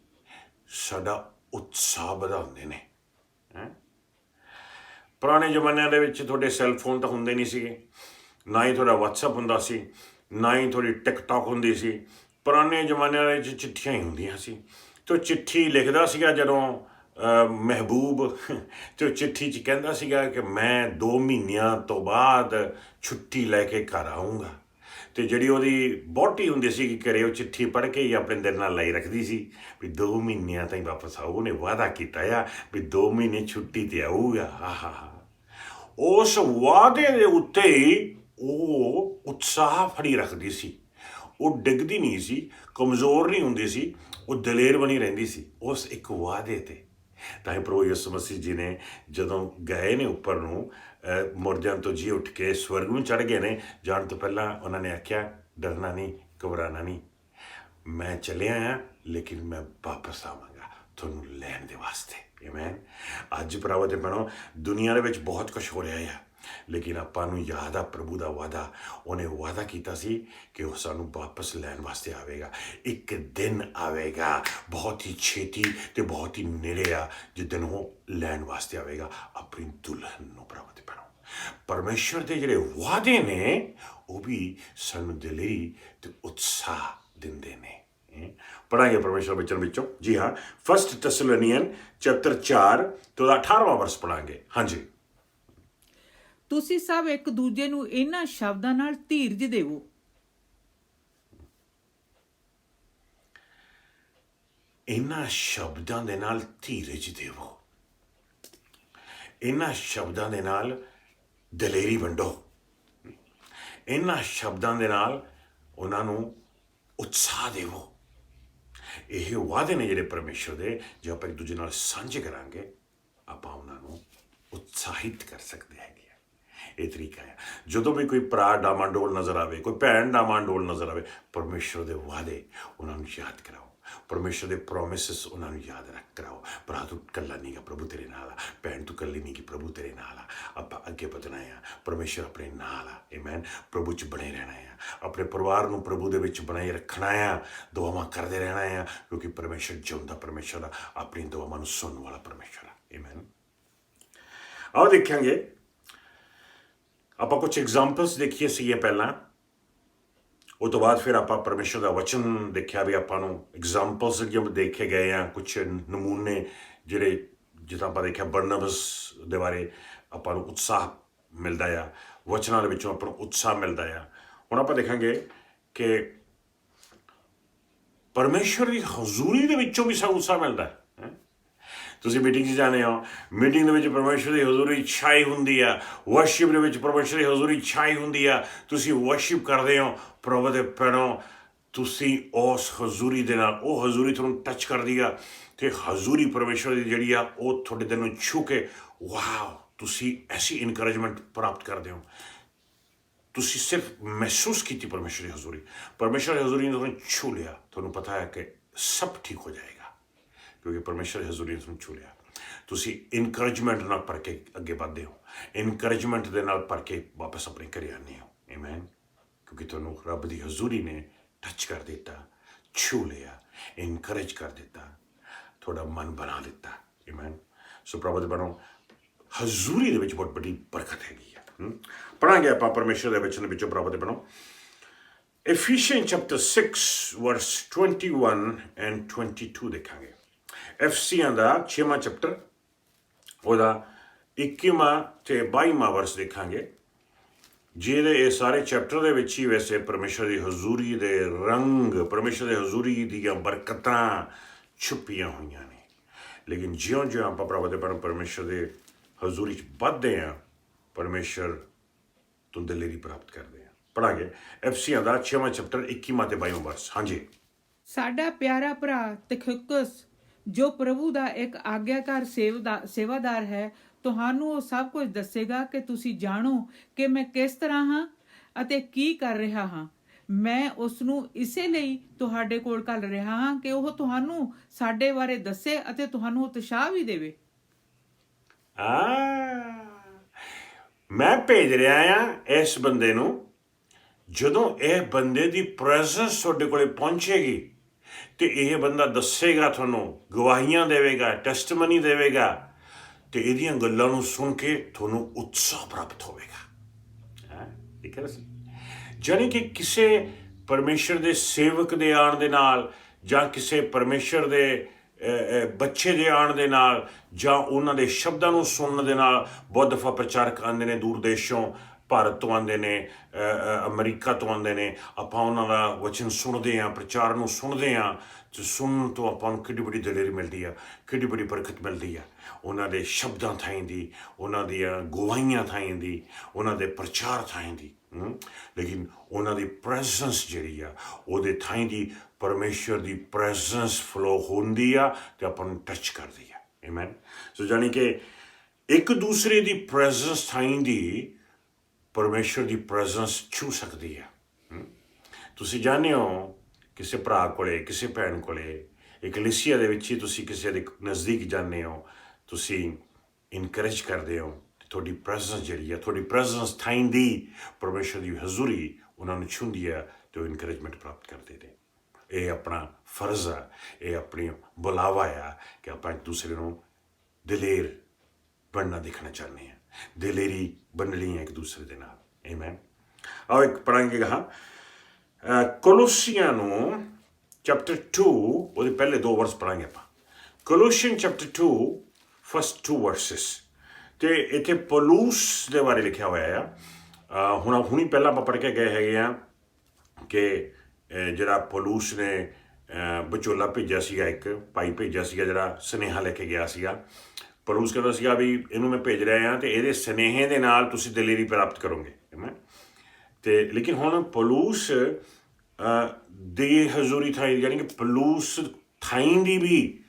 ਸਾਡਾ ਉਤਸ਼ਾਹ ਵਧਾਉਂਦੇ ਨੇ। ਪੁਰਾਣੇ ਜ਼ਮਾਨਿਆਂ ਦੇ ਵਿੱਚ ਤੁਹਾਡੇ ਸੈੱਲਫੋਨ ਤਾਂ ਹੁੰਦੇ ਨਹੀਂ ਸੀਗੇ, ਨਾ ਹੀ ਤੁਹਾਡਾ ਵਟਸਐਪ ਹੁੰਦਾ ਸੀ, ਨਾ ਹੀ ਤੁਹਾਡੀ ਟਿਕਟੌਕ ਹੁੰਦੀ ਸੀ। ਪੁਰਾਣੇ ਜ਼ਮਾਨਿਆਂ ਦੇ ਵਿੱਚ ਚਿੱਠੀਆਂ ਹੀ ਹੁੰਦੀਆਂ ਸੀ। ਅਤੇ ਚਿੱਠੀ ਲਿਖਦਾ ਸੀਗਾ ਜਦੋਂ ਮਹਿਬੂਬ, ਅਤੇ ਉਹ ਚਿੱਠੀ 'ਚ ਕਹਿੰਦਾ ਸੀਗਾ ਕਿ ਮੈਂ 2 ਮਹੀਨਿਆਂ ਤੋਂ ਬਾਅਦ ਛੁੱਟੀ ਲੈ ਕੇ ਘਰ ਆਊਂਗਾ। ਅਤੇ ਜਿਹੜੀ ਉਹਦੀ ਵਹੁਟੀ ਹੁੰਦੀ ਸੀ ਕਿ ਘਰੇ, ਉਹ ਚਿੱਠੀ ਪੜ੍ਹ ਕੇ ਹੀ ਆਪਣੇ ਦਿਲ ਨਾਲ ਲਾਈ ਰੱਖਦੀ ਸੀ ਵੀ 2 ਮਹੀਨਿਆਂ ਤਾਈਂ ਵਾਪਸ ਆਊ। ਉਹਨੇ ਵਾਅਦਾ ਕੀਤਾ ਆ ਵੀ 2 ਮਹੀਨੇ ਛੁੱਟੀ 'ਤੇ ਆਊਗਾ। ਉਸ ਵਾਅਦੇ ਦੇ ਉੱਤੇ ਹੀ ਉਹ ਉਤਸ਼ਾਹ ਫੜੀ ਰੱਖਦੀ ਸੀ। ਉਹ ਡਿੱਗਦੀ ਨਹੀਂ ਸੀ, ਕਮਜ਼ੋਰ ਨਹੀਂ ਹੁੰਦੀ ਸੀ, ਉਹ ਦਲੇਰ ਬਣੀ ਰਹਿੰਦੀ ਸੀ ਉਸ ਇੱਕ ਵਾਅਦੇ 'ਤੇ। ਤਾਂ ਹੀ ਪ੍ਰਭੂ ਯਿਸੂ ਮਸੀਹ ਜੀ ਨੇ ਜਦੋਂ ਗਏ ਨੇ ਉੱਪਰ ਨੂੰ, ਮੁਰਦਿਆਂ ਤੋਂ ਜੀ ਉੱਠ ਕੇ ਸਵਰਗ ਨੂੰ ਚੜ੍ਹ ਗਏ ਨੇ, ਜਾਣ ਤੋਂ ਪਹਿਲਾਂ ਉਹਨਾਂ ਨੇ ਆਖਿਆ, ਡਰਨਾ ਨਹੀਂ, ਘਬਰਾਉਣਾ ਨਹੀਂ, ਮੈਂ ਚੱਲਿਆ ਹਾਂ ਲੇਕਿਨ ਮੈਂ ਵਾਪਸ ਆਵਾਂਗਾ ਤੁਹਾਨੂੰ ਲੈਣ ਦੇ ਵਾਸਤੇ। ਆਮੀਨ। ਅੱਜ ਭਰਾਵੋ ਤੇ ਭੈਣੋ, ਦੁਨੀਆ ਦੇ ਵਿੱਚ ਬਹੁਤ ਕੁਛ ਹੋ ਰਿਹਾ ਆ, ਲੇਕਿਨ ਆਪਾਂ ਨੂੰ ਯਾਦ ਆ ਪ੍ਰਭੂ ਦਾ ਵਾਅਦਾ। ਉਹਨੇ ਵਾਅਦਾ ਕੀਤਾ ਸੀ ਕਿ ਉਹ ਸਾਨੂੰ ਵਾਪਸ ਲੈਣ ਵਾਸਤੇ ਆਵੇਗਾ। ਇੱਕ ਦਿਨ ਆਵੇਗਾ, ਬਹੁਤ ਹੀ ਛੇਤੀ ਅਤੇ ਬਹੁਤ ਹੀ ਨੇੜੇ ਆ, ਜਿਸ ਦਿਨ ਉਹ ਲੈਣ ਵਾਸਤੇ ਆਵੇਗਾ ਆਪਣੀ ਦੁਲਹਨ ਨੂੰ। ਭਰਾਵੋ ਤੇ ਭੈਣੋ, ਪਰਮੇਸ਼ਰ ਦੇ ਜਿਹੜੇ ਵਾਅਦੇ ਨੇ ਉਹ ਵੀ ਸਾਨੂੰ ਦਿਲੀ ਅਤੇ ਉਤਸ਼ਾਹ ਦਿੰਦੇ ਨੇ। ਪੜ੍ਹਾਂਗੇ ਪਰਮੇਸ਼ਰ ਵਚਨ ਵਿੱਚੋਂ। ਜੀ ਹਾਂ, 1 ਥੈਸਲੋਨੀਅਨ ਚੈਪਟਰ 4 ਤੋਂ 18ਵਾਂ ਵਰਸ ਪੜ੍ਹਾਂਗੇ। ਹਾਂਜੀ। ਤੁਸੀਂ ਸਭ ਇੱਕ ਦੂਜੇ ਨੂੰ ਇਹਨਾਂ ਸ਼ਬਦਾਂ ਨਾਲ ਧੀਰਜ ਦੇਵੋ। ਇਹਨਾਂ ਸ਼ਬਦਾਂ ਦੇ ਨਾਲ ਧੀਰਜ ਦੇਵੋ। ਇਹਨਾਂ ਸ਼ਬਦਾਂ ਦੇ ਨਾਲ ਦਲੇਰੀ ਵੰਡੋ। ਇਹਨਾਂ ਸ਼ਬਦਾਂ ਦੇ ਨਾਲ ਉਹਨਾਂ ਨੂੰ ਉਤਸ਼ਾਹ ਦੇਵੋ। ਇਹ ਵਾਅਦੇ ਨੇ ਜਿਹੜੇ ਪਰਮੇਸ਼ਰ ਦੇ, ਜੇ ਆਪਾਂ ਇੱਕ ਦੂਜੇ ਨਾਲ ਸਾਂਝੇ ਕਰਾਂਗੇ, ਆਪਾਂ ਉਹਨਾਂ ਨੂੰ ਉਤਸ਼ਾਹਿਤ ਕਰ ਸਕਦੇ ਹੈਗੇ। ਇਹ ਤਰੀਕਾ ਹੈ। ਜਦੋਂ ਵੀ ਕੋਈ ਭਰਾ ਡਾਮਾਡੋਲ ਨਜ਼ਰ ਆਵੇ, ਕੋਈ ਭੈਣ ਡਾਮਾਡੋਲ ਨਜ਼ਰ ਆਵੇ, ਪਰਮੇਸ਼ਰ ਦੇ ਵਾਅਦੇ ਉਹਨਾਂ ਨੂੰ ਯਾਦ ਕਰਾਓ। ਪਰਮੇਸ਼ਰ ਦੇ ਪ੍ਰੋਮਿਸਸ ਉਹਨਾਂ ਨੂੰ ਯਾਦ ਰੱਖ ਕਰਾਓ। ਭਰਾ ਤੂੰ ਇਕੱਲਾ ਨਹੀਂ ਗਾ, ਪ੍ਰਭੂ ਤੇਰੇ ਨਾਲ ਆ। ਭੈਣ ਤੂੰ ਇਕੱਲੀ ਨਹੀਂ ਗੀ, ਪ੍ਰਭੂ ਤੇਰੇ ਨਾਲ ਆ। ਆਪਾਂ ਅੱਗੇ ਵਧਣਾ ਆ, ਪਰਮੇਸ਼ਰ ਆਪਣੇ ਨਾਲ ਆ। ਆਮੇਨ। ਪ੍ਰਭੂ 'ਚ ਬਣੇ ਰਹਿਣਾ ਆ, ਆਪਣੇ ਪਰਿਵਾਰ ਨੂੰ ਪ੍ਰਭੂ ਦੇ ਵਿੱਚ ਬਣਾਈ ਰੱਖਣਾ ਆ, ਦੁਆਵਾਂ ਕਰਦੇ ਰਹਿਣਾ ਆ, ਕਿਉਂਕਿ ਪਰਮੇਸ਼ਰ ਜਿਉਂਦਾ ਪਰਮੇਸ਼ਰ ਆ, ਆਪਣੀ ਦੁਆਵਾਂ ਨੂੰ ਸੁਣਨ ਵਾਲਾ ਪਰਮੇਸ਼ਰ ਆ। ਆਮੇਨ। ਆਓ ਦੇਖਾਂਗੇ, ਆਪਾਂ ਕੁਝ ਐਗਜ਼ਾਮਪਲਸ ਦੇਖੀਏ ਸੀਗੇ ਪਹਿਲਾਂ, ਉਹ ਤੋਂ ਬਾਅਦ ਫਿਰ ਆਪਾਂ ਪਰਮੇਸ਼ਰ ਦਾ ਵਚਨ ਦੇਖਿਆ ਵੀ ਆਪਾਂ ਨੂੰ ਐਗਜ਼ਾਮਪਲਸ ਜਿਹੜੀਆਂ ਦੇਖੇ ਗਏ ਆ, ਕੁਛ ਨਮੂਨੇ ਜਿਹੜੇ ਜਿੱਦਾਂ ਆਪਾਂ ਦੇਖਿਆ ਬਰਨਬਸ ਦੇ ਬਾਰੇ ਆਪਾਂ ਨੂੰ ਉਤਸ਼ਾਹ ਮਿਲਦਾ ਆ, ਵਚਨਾਂ ਦੇ ਵਿੱਚੋਂ ਆਪਾਂ ਨੂੰ ਉਤਸ਼ਾਹ ਮਿਲਦਾ ਆ। ਹੁਣ ਆਪਾਂ ਦੇਖਾਂਗੇ ਕਿ ਪਰਮੇਸ਼ਰ ਦੀ ਹਜ਼ੂਰੀ ਦੇ ਵਿੱਚੋਂ ਵੀ ਸਾਨੂੰ ਉਤਸ਼ਾਹ ਮਿਲਦਾ ਹੈ। ਤੁਸੀਂ ਮੀਟਿੰਗ 'ਚ ਜਾਂਦੇ ਹੋ, ਮੀਟਿੰਗ ਦੇ ਵਿੱਚ ਪਰਮੇਸ਼ਰ ਦੀ ਹਜ਼ੂਰੀ ਛਾਈ ਹੁੰਦੀ ਆ, ਵਰਸ਼ਿਪ ਦੇ ਵਿੱਚ ਪਰਮੇਸ਼ਰ ਦੀ ਹਜ਼ੂਰੀ ਛਾਈ ਹੁੰਦੀ ਆ, ਤੁਸੀਂ ਵਰਸ਼ਿਪ ਕਰਦੇ ਹੋ ਪ੍ਰਭੂ ਦੇ ਪੈਰੋਂ, ਤੁਸੀਂ ਉਸ ਹਜ਼ੂਰੀ ਦੇ ਨਾਲ, ਉਹ ਹਜ਼ੂਰੀ ਤੁਹਾਨੂੰ ਟੱਚ ਕਰਦੀ ਆ ਅਤੇ ਹਜ਼ੂਰੀ ਪਰਮੇਸ਼ਰ ਦੀ ਜਿਹੜੀ ਆ ਉਹ ਤੁਹਾਡੇ ਦਿਲ ਨੂੰ ਛੂਹ ਕੇ ਵਾਹ, ਤੁਸੀਂ ਐਸੀ ਇਨਕਰੇਜਮੈਂਟ ਪ੍ਰਾਪਤ ਕਰਦੇ ਹੋ। ਤੁਸੀਂ ਸਿਰਫ ਮਹਿਸੂਸ ਕੀਤੀ ਪਰਮੇਸ਼ਰ ਦੀ ਹਜ਼ੂਰੀ, ਪਰਮੇਸ਼ਰ ਦੀ ਹਜ਼ੂਰੀ ਨੇ ਤੁਹਾਨੂੰ ਛੂਹ ਲਿਆ, ਤੁਹਾਨੂੰ ਪਤਾ ਹੈ ਕਿ ਸਭ ਠੀਕ ਹੋ ਜਾਏਗਾ, ਕਿਉਂਕਿ ਪਰਮੇਸ਼ਰ ਦੀ ਹਜ਼ੂਰੀ ਨੇ ਤੁਹਾਨੂੰ ਛੂਹ ਲਿਆ। ਤੁਸੀਂ ਇਨਕਰੇਜਮੈਂਟ ਨਾਲ ਭਰ ਕੇ ਅੱਗੇ ਵਧਦੇ ਹੋ, ਇਨਕਰੇਜਮੈਂਟ ਦੇ ਨਾਲ ਭਰ ਕੇ ਵਾਪਸ ਆਪਣੇ ਘਰੇ ਆਉਂਦੇ ਹੋ। ਆਮੇਨ। ਕਿਉਂਕਿ ਤੁਹਾਨੂੰ ਰੱਬ ਦੀ ਹਜ਼ੂਰੀ ਨੇ ਟੱਚ ਕਰ ਦਿੱਤਾ, ਛੂਹ ਲਿਆ, ਇਨਕਰੇਜ ਕਰ ਦਿੱਤਾ, ਤੁਹਾਡਾ ਮਨ ਬਣਾ ਦਿੱਤਾ। ਆਮੇਨ। ਸੋ ਪ੍ਰਭੂ ਦੇ ਬਣੋ, ਹਜ਼ੂਰੀ ਦੇ ਵਿੱਚ ਬਹੁਤ ਵੱਡੀ ਬਰਕਤ ਹੈਗੀ ਆ। ਪੜ੍ਹਾਂਗੇ ਆਪਾਂ ਪਰਮੇਸ਼ਰ ਦੇ ਵਚਨ ਵਿੱਚੋਂ ਪ੍ਰਭੂ ਦੇ ਬਣੋ, Ephesians chapter 6 verse 21 and 22 ਦੇਖਾਂਗੇ। ਐਫਸੀਆਂ ਦਾ 6ਵਾਂ ਚੈਪਟਰ, ਉਹਦਾ 21ਵਾਂ ਅਤੇ 22ਵਾਂ ਵਰਸ ਦੇਖਾਂਗੇ, ਜਿਹਦੇ ਇਹ ਸਾਰੇ ਚੈਪਟਰ ਦੇ ਵਿੱਚ ਹੀ ਵੈਸੇ ਪਰਮੇਸ਼ਰ ਦੀ ਹਜ਼ੂਰੀ ਦੇ ਰੰਗ, ਪਰਮੇਸ਼ਰ ਦੀ ਹਜ਼ੂਰੀ ਦੀਆਂ ਬਰਕਤਾਂ ਛੁਪੀਆਂ ਹੋਈਆਂ ਨੇ। ਲੇਕਿਨ ਜਿਉਂ-ਜਿਉਂ ਆਪਾਂ ਪ੍ਰਭੂ ਦੇ ਪਰਮੇਸ਼ਰ ਦੇ ਹਜ਼ੂਰੀ 'ਚ ਵੱਧਦੇ ਹਾਂ, ਪਰਮੇਸ਼ਰ ਤੋਂ ਦਲੇਰੀ ਪ੍ਰਾਪਤ ਕਰਦੇ ਹਾਂ। ਪੜ੍ਹਾਂਗੇ ਐਫਸੀਆਂ ਦਾ 6ਵਾਂ ਚੈਪਟਰ 21ਵਾਂ ਅਤੇ 22ਵਾਂ ਵਰਸ। ਹਾਂਜੀ। ਸਾਡਾ ਪਿਆਰਾ ਭਰਾ ਤਿਖਿਕੁਸ, ਜੋ ਪ੍ਰਭੂ ਦਾ ਇੱਕ ਆਗਿਆਕਾਰ ਸੇਵਾਦਾਰ ਹੈ, ਤੁਹਾਨੂੰ ਉਹ ਸਭ ਕੁਝ ਦੱਸੇਗਾ ਕਿ ਤੁਸੀਂ ਜਾਣੋ ਕਿ ਮੈਂ ਕਿਸ ਤਰ੍ਹਾਂ ਹਾਂ ਅਤੇ ਕੀ ਕਰ ਰਿਹਾ ਹਾਂ। ਮੈਂ ਉਸ ਨੂੰ ਇਸੇ ਲਈ ਤੁਹਾਡੇ ਕੋਲ ਘੱਲ ਰਿਹਾ ਹਾਂ ਕਿ ਉਹ ਤੁਹਾਨੂੰ ਸਾਡੇ ਬਾਰੇ ਦੱਸੇ ਅਤੇ ਤੁਹਾਨੂੰ ਉਤਸ਼ਾਹ ਵੀ ਦੇਵੇ। ਮੈਂ ਭੇਜ ਰਿਹਾ ਆ ਇਸ ਬੰਦੇ ਨੂੰ, ਜਦੋਂ ਇਹ ਬੰਦੇ ਦੀ ਪ੍ਰੈਜ਼ੈਂਸ ਤੁਹਾਡੇ ਕੋਲੇ ਪਹੁੰਚੇਗੀ ਤੇ ਇਹ ਬੰਦਾ ਦੱਸੇਗਾ ਤੁਹਾਨੂੰ, ਗਵਾਹੀਆਂ ਦੇਵੇਗਾ, ਟੈਸਟਮਨੀ ਦੇਵੇਗਾ, ਤੇ ਇਹਦੀਆਂ ਗੱਲਾਂ ਨੂੰ ਸੁਣ ਕੇ ਤੁਹਾਨੂੰ ਉਤਸ਼ਾਹ ਪ੍ਰਾਪਤ ਹੋਵੇਗਾ। ਦੇਖਿਆ ਸੀ, ਜਾਣੀ ਕਿ ਕਿਸੇ ਪਰਮੇਸ਼ਰ ਦੇ ਸੇਵਕ ਦੇ ਆਉਣ ਦੇ ਨਾਲ, ਜਾਂ ਕਿਸੇ ਪਰਮੇਸ਼ਰ ਦੇ ਬੱਚੇ ਦੇ ਆਉਣ ਦੇ ਨਾਲ, ਜਾਂ ਉਹਨਾਂ ਦੇ ਸ਼ਬਦਾਂ ਨੂੰ ਸੁਣਨ ਦੇ ਨਾਲ, ਬਹੁਤ ਦਫਾ ਪ੍ਰਚਾਰਕ ਆਉਂਦੇ ਨੇ ਦੂਰ ਦੇਸ਼ੋਂ, ਭਾਰਤ ਤੋਂ ਆਉਂਦੇ ਨੇ, ਅਮਰੀਕਾ ਤੋਂ ਆਉਂਦੇ ਨੇ, ਆਪਾਂ ਉਹਨਾਂ ਦਾ ਵਚਨ ਸੁਣਦੇ ਹਾਂ, ਪ੍ਰਚਾਰ ਨੂੰ ਸੁਣਦੇ ਹਾਂ, ਅਤੇ ਸੁਣਨ ਤੋਂ ਆਪਾਂ ਨੂੰ ਕਿੱਡੀ ਵੱਡੀ ਦਲੇਰੀ ਮਿਲਦੀ ਆ, ਕਿੱਡੀ ਵੱਡੀ ਬਰਕਤ ਮਿਲਦੀ ਆ, ਉਹਨਾਂ ਦੇ ਸ਼ਬਦਾਂ ਥਾਈਂ ਦੀ, ਉਹਨਾਂ ਦੀਆਂ ਗਵਾਹੀਆਂ ਥਾਈਂ ਦੀ, ਉਹਨਾਂ ਦੇ ਪ੍ਰਚਾਰ ਥਾਈਂ ਦੀ। ਲੇਕਿਨ ਉਹਨਾਂ ਦੀ ਪ੍ਰੈਜ਼ੈਂਸ ਜਿਹੜੀ ਆ, ਉਹਦੇ ਥਾਈਂ ਦੀ ਪਰਮੇਸ਼ਰ ਦੀ ਪ੍ਰੈਜ਼ੈਂਸ ਫਲੋ ਹੁੰਦੀ ਆ ਅਤੇ ਆਪਾਂ ਨੂੰ ਟੱਚ ਕਰਦੀ ਆ। ਆਮੇਨ। ਸੋ ਜਾਣੀ ਕਿ ਇੱਕ ਦੂਸਰੇ ਦੀ ਪ੍ਰੈਜ਼ੈਂਸ ਥਾਈਂ ਦੀ ਪਰਮੇਸ਼ਰ ਦੀ ਪ੍ਰੈਜ਼ੈਂਸ ਛੂਹ ਸਕਦੀ ਆ। ਤੁਸੀਂ ਜਾਣਦੇ ਹੋ, ਕਿਸੇ ਭਰਾ ਕੋਲੇ, ਕਿਸੇ ਭੈਣ ਕੋਲੇ, ਇਕਲੀਸੀਆ ਦੇ ਵਿੱਚ ਹੀ ਤੁਸੀਂ ਕਿਸੇ ਦੇ ਨਜ਼ਦੀਕ ਜਾਂਦੇ ਹੋ, ਤੁਸੀਂ ਇਨਕਰੇਜ ਕਰਦੇ ਹੋ, ਤੁਹਾਡੀ ਪ੍ਰੈਜ਼ੈਂਸ ਜਿਹੜੀ ਆ, ਤੁਹਾਡੀ ਪ੍ਰੈਜ਼ੈਂਸ ਥਾਈਂ ਦੀ ਪਰਮੇਸ਼ਰ ਦੀ ਹਜ਼ੂਰੀ ਉਹਨਾਂ ਨੂੰ ਛੂੰਹਦੀ ਆ ਅਤੇ ਉਹ ਇਨਕਰੇਜਮੈਂਟ ਪ੍ਰਾਪਤ ਕਰਦੇ ਨੇ। ਇਹ ਆਪਣਾ ਫਰਜ਼ ਆ, ਇਹ ਆਪਣੀ ਬੁਲਾਵਾ ਆ ਕਿ ਆਪਾਂ ਇੱਕ ਦੂਸਰੇ ਨੂੰ ਦਲੇਰ ਬਣਨਾ ਦੇਖਣਾ ਚਾਹੁੰਦੇ ਹਾਂ, ਦਲੇਰੀ ਬਣਨੀ ਹੈ ਇੱਕ ਦੂਸਰੇ ਦੇ ਨਾਲ। ਆਮੇਨ। ਆਓ ਇੱਕ ਪੜ੍ਹਾਂਗੇ ਕੋਲੋਸੀਆਂ ਨੂੰ ਚੈਪਟਰ 2, ਉਹਦੇ ਪਹਿਲੇ 2 ਵਰਸ ਪੜ੍ਹਾਂਗੇ ਆਪਾਂ। ਕੋਲੋਸੀਅਨ ਚੈਪਟਰ 2 ਫਸਟ 2 ਵਰਸਿਸ। ਅਤੇ ਇੱਥੇ ਪੌਲੂਸ ਦੇ ਬਾਰੇ ਲਿਖਿਆ ਹੋਇਆ ਆ। ਹੁਣੀ ਪਹਿਲਾਂ ਆਪਾਂ ਪੜ੍ਹ ਕੇ ਗਏ ਹੈਗੇ ਆ ਕਿ ਜਿਹੜਾ ਪੌਲੂਸ ਨੇ ਵਿਚੋਲਾ ਭੇਜਿਆ ਸੀਗਾ, ਇੱਕ ਭਾਈ ਭੇਜਿਆ ਸੀਗਾ ਜਿਹੜਾ ਸੁਨੇਹਾ ਲੈ ਕੇ ਗਿਆ ਸੀਗਾ। ਪੌਲੂਸ ਕਹਿੰਦਾ ਸੀਗਾ ਵੀ ਇਹਨੂੰ ਮੈਂ ਭੇਜ ਰਿਹਾ ਹਾਂ ਅਤੇ ਇਹਦੇ ਸੁਨੇਹੇ ਦੇ ਨਾਲ ਤੁਸੀਂ ਦਲੇਰੀ ਪ੍ਰਾਪਤ ਕਰੋਗੇ। ਅਤੇ ਲੇਕਿਨ ਹੁਣ ਪੌਲੂਸ ਦੀ ਹਜ਼ੂਰੀ ਥਾਈਂ, ਯਾਨੀ ਕਿ ਪੌਲੂਸ ਥਾਈਂ ਦੀ ਵੀ,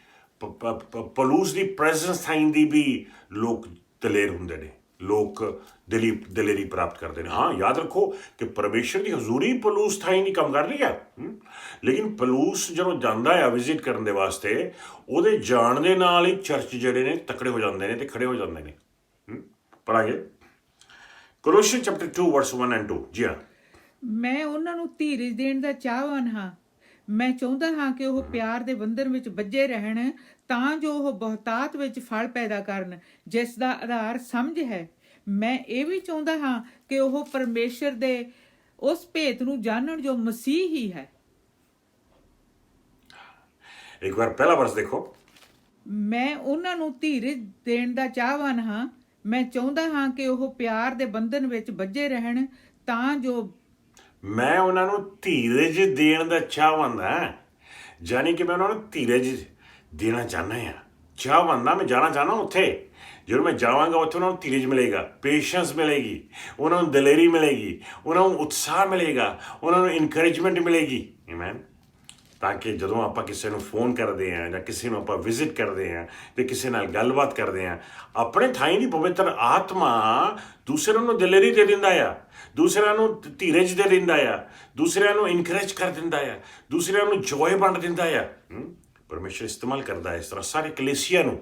ਪੌਲੂਸ ਦੀ ਪ੍ਰੈਜ਼ੈਂਸ ਥਾਈਂ ਦੀ ਵੀ ਲੋਕ ਦਲੇਰ ਹੁੰਦੇ ਨੇ, ਲੋਕ ਦਲੇਰੀ ਪ੍ਰਾਪਤ ਕਰਦੇ ਨੇ। ਹਾਂ, ਯਾਦ ਰੱਖੋ ਕਿ ਪਰਮੇਸ਼ਰ ਦੀ ਹਜ਼ੂਰੀ ਪਲੂਸ ਥਾਈ ਨਹੀਂ ਕੰਮ ਕਰ ਰਹੀ ਆ, ਲੇਕਿਨ ਪਲੂਸ ਜਦੋਂ ਜਾਂਦਾ ਆ ਵਿਜ਼ਿਟ ਕਰਨ ਦੇ ਵਾਸਤੇ, ਉਹਦੇ ਜਾਣ ਦੇ ਨਾਲ ਹੀ ਚਰਚ ਜਿਹੜੇ ਨੇ ਤਕੜੇ ਹੋ ਜਾਂਦੇ ਨੇ ਤੇ ਖੜੇ ਹੋ ਜਾਂਦੇ ਨੇ। ਪੜਾਂਗੇ ਕੋਲੋਸੀਅਨ ਚੈਪਟਰ 2 ਵਰਸ 1 ਐਂਡ 2। ਜੀ ਹਾਂ, ਮੈਂ ਉਹਨਾਂ ਨੂੰ ਧੀਰਜ ਦੇਣ ਦਾ ਚਾਹਵਾਨ ਹਾਂ। ਮੈਂ ਚਾਹੁੰਦਾ ਹਾਂ ਕਿ ਉਹ ਪਿਆਰ ਦੇ ਬੰਧਨ ਵਿੱਚ ਬੱਝੇ ਰਹਿਣ, ਤਾਂ ਜੋ ਉਹ ਬਹੁਤਾਤ ਵਿੱਚ ਫਲ ਪੈਦਾ ਕਰਨ, ਜਿਸ ਦਾ ਆਧਾਰ ਸਮਝ ਹੈ। ਮੈਂ ਇਹ ਵੀ ਚਾਹੁੰਦਾ ਹਾਂ ਕਿ ਉਹ ਪਰਮੇਸ਼ਰ ਦੇ ਉਸ ਭੇਤ ਨੂੰ ਜਾਣਨ ਜੋ ਮਸੀਹ ਹੀ ਹੈ। ਇੱਕ ਵਾਰ ਪਹਿਲਾ ਵਰਸ ਦੇਖੋ। ਮੈਂ ਉਹਨਾਂ ਨੂੰ ਧੀਰਜ ਦੇਣ ਦਾ ਚਾਹਵਾਨ ਹਾਂ। ਮੈਂ ਚਾਹੁੰਦਾ ਹਾਂ ਕਿ ਉਹ ਪਿਆਰ ਦੇ ਬੰਧਨ ਵਿੱਚ ਬੱਝੇ ਰਹਿਣ, ਤਾਂ ਜੋ ਮੈਂ ਉਹਨਾਂ ਨੂੰ ਧੀਰਜ ਦੇਣ ਦਾ ਚਾਹਵਾਨ ਹਾਂ, ਜਾਨੀ ਕਿ ਮੈਂ ਉਹਨਾਂ ਨੂੰ ਧੀਰਜ ਦੇਣਾ ਚਾਹੁੰਦਾ ਹਾਂ। ਚਾਹਵਾਨ ਮੈਂ ਜਾਣਾ ਚਾਹੁੰਦਾ ਉੱਥੇ। ਜਦੋਂ ਮੈਂ ਜਾਵਾਂਗਾ ਉੱਥੇ ਉਹਨਾਂ ਨੂੰ ਧੀਰਜ ਮਿਲੇਗਾ, ਪੇਸ਼ੈਂਸ ਮਿਲੇਗੀ, ਉਹਨਾਂ ਨੂੰ ਦਲੇਰੀ ਮਿਲੇਗੀ, ਉਹਨਾਂ ਨੂੰ ਉਤਸ਼ਾਹ ਮਿਲੇਗਾ, ਉਹਨਾਂ ਨੂੰ ਇਨਕਰੇਜਮੈਂਟ ਮਿਲੇਗੀ। ਆਮੇਨ। ਤਾਂ ਕਿ ਜਦੋਂ ਆਪਾਂ ਕਿਸੇ ਨੂੰ ਫੋਨ ਕਰਦੇ ਹਾਂ ਜਾਂ ਕਿਸੇ ਨੂੰ ਆਪਾਂ ਵਿਜ਼ਿਟ ਕਰਦੇ ਹਾਂ ਅਤੇ ਕਿਸੇ ਨਾਲ ਗੱਲਬਾਤ ਕਰਦੇ ਹਾਂ, ਆਪਣੇ ਥਾਈਂ ਦੀ ਪਵਿੱਤਰ ਆਤਮਾ ਦੂਸਰਿਆਂ ਨੂੰ ਦਲੇਰੀ ਦੇ ਦਿੰਦਾ ਆ, ਦੂਸਰਿਆਂ ਨੂੰ ਧੀਰਜ ਦੇ ਦਿੰਦਾ ਆ, ਦੂਸਰਿਆਂ ਨੂੰ ਇਨਕਰੇਜ ਕਰ ਦਿੰਦਾ ਆ, ਦੂਸਰਿਆਂ ਨੂੰ ਜੋਏ ਵੰਡ ਦਿੰਦਾ ਆ। ਪਰਮੇਸ਼ਰ ਇਸਤੇਮਾਲ ਕਰਦਾ ਹੈ ਇਸ ਤਰ੍ਹਾਂ ਸਾਰੇ ਕਲੀਸਿਆ ਨੂੰ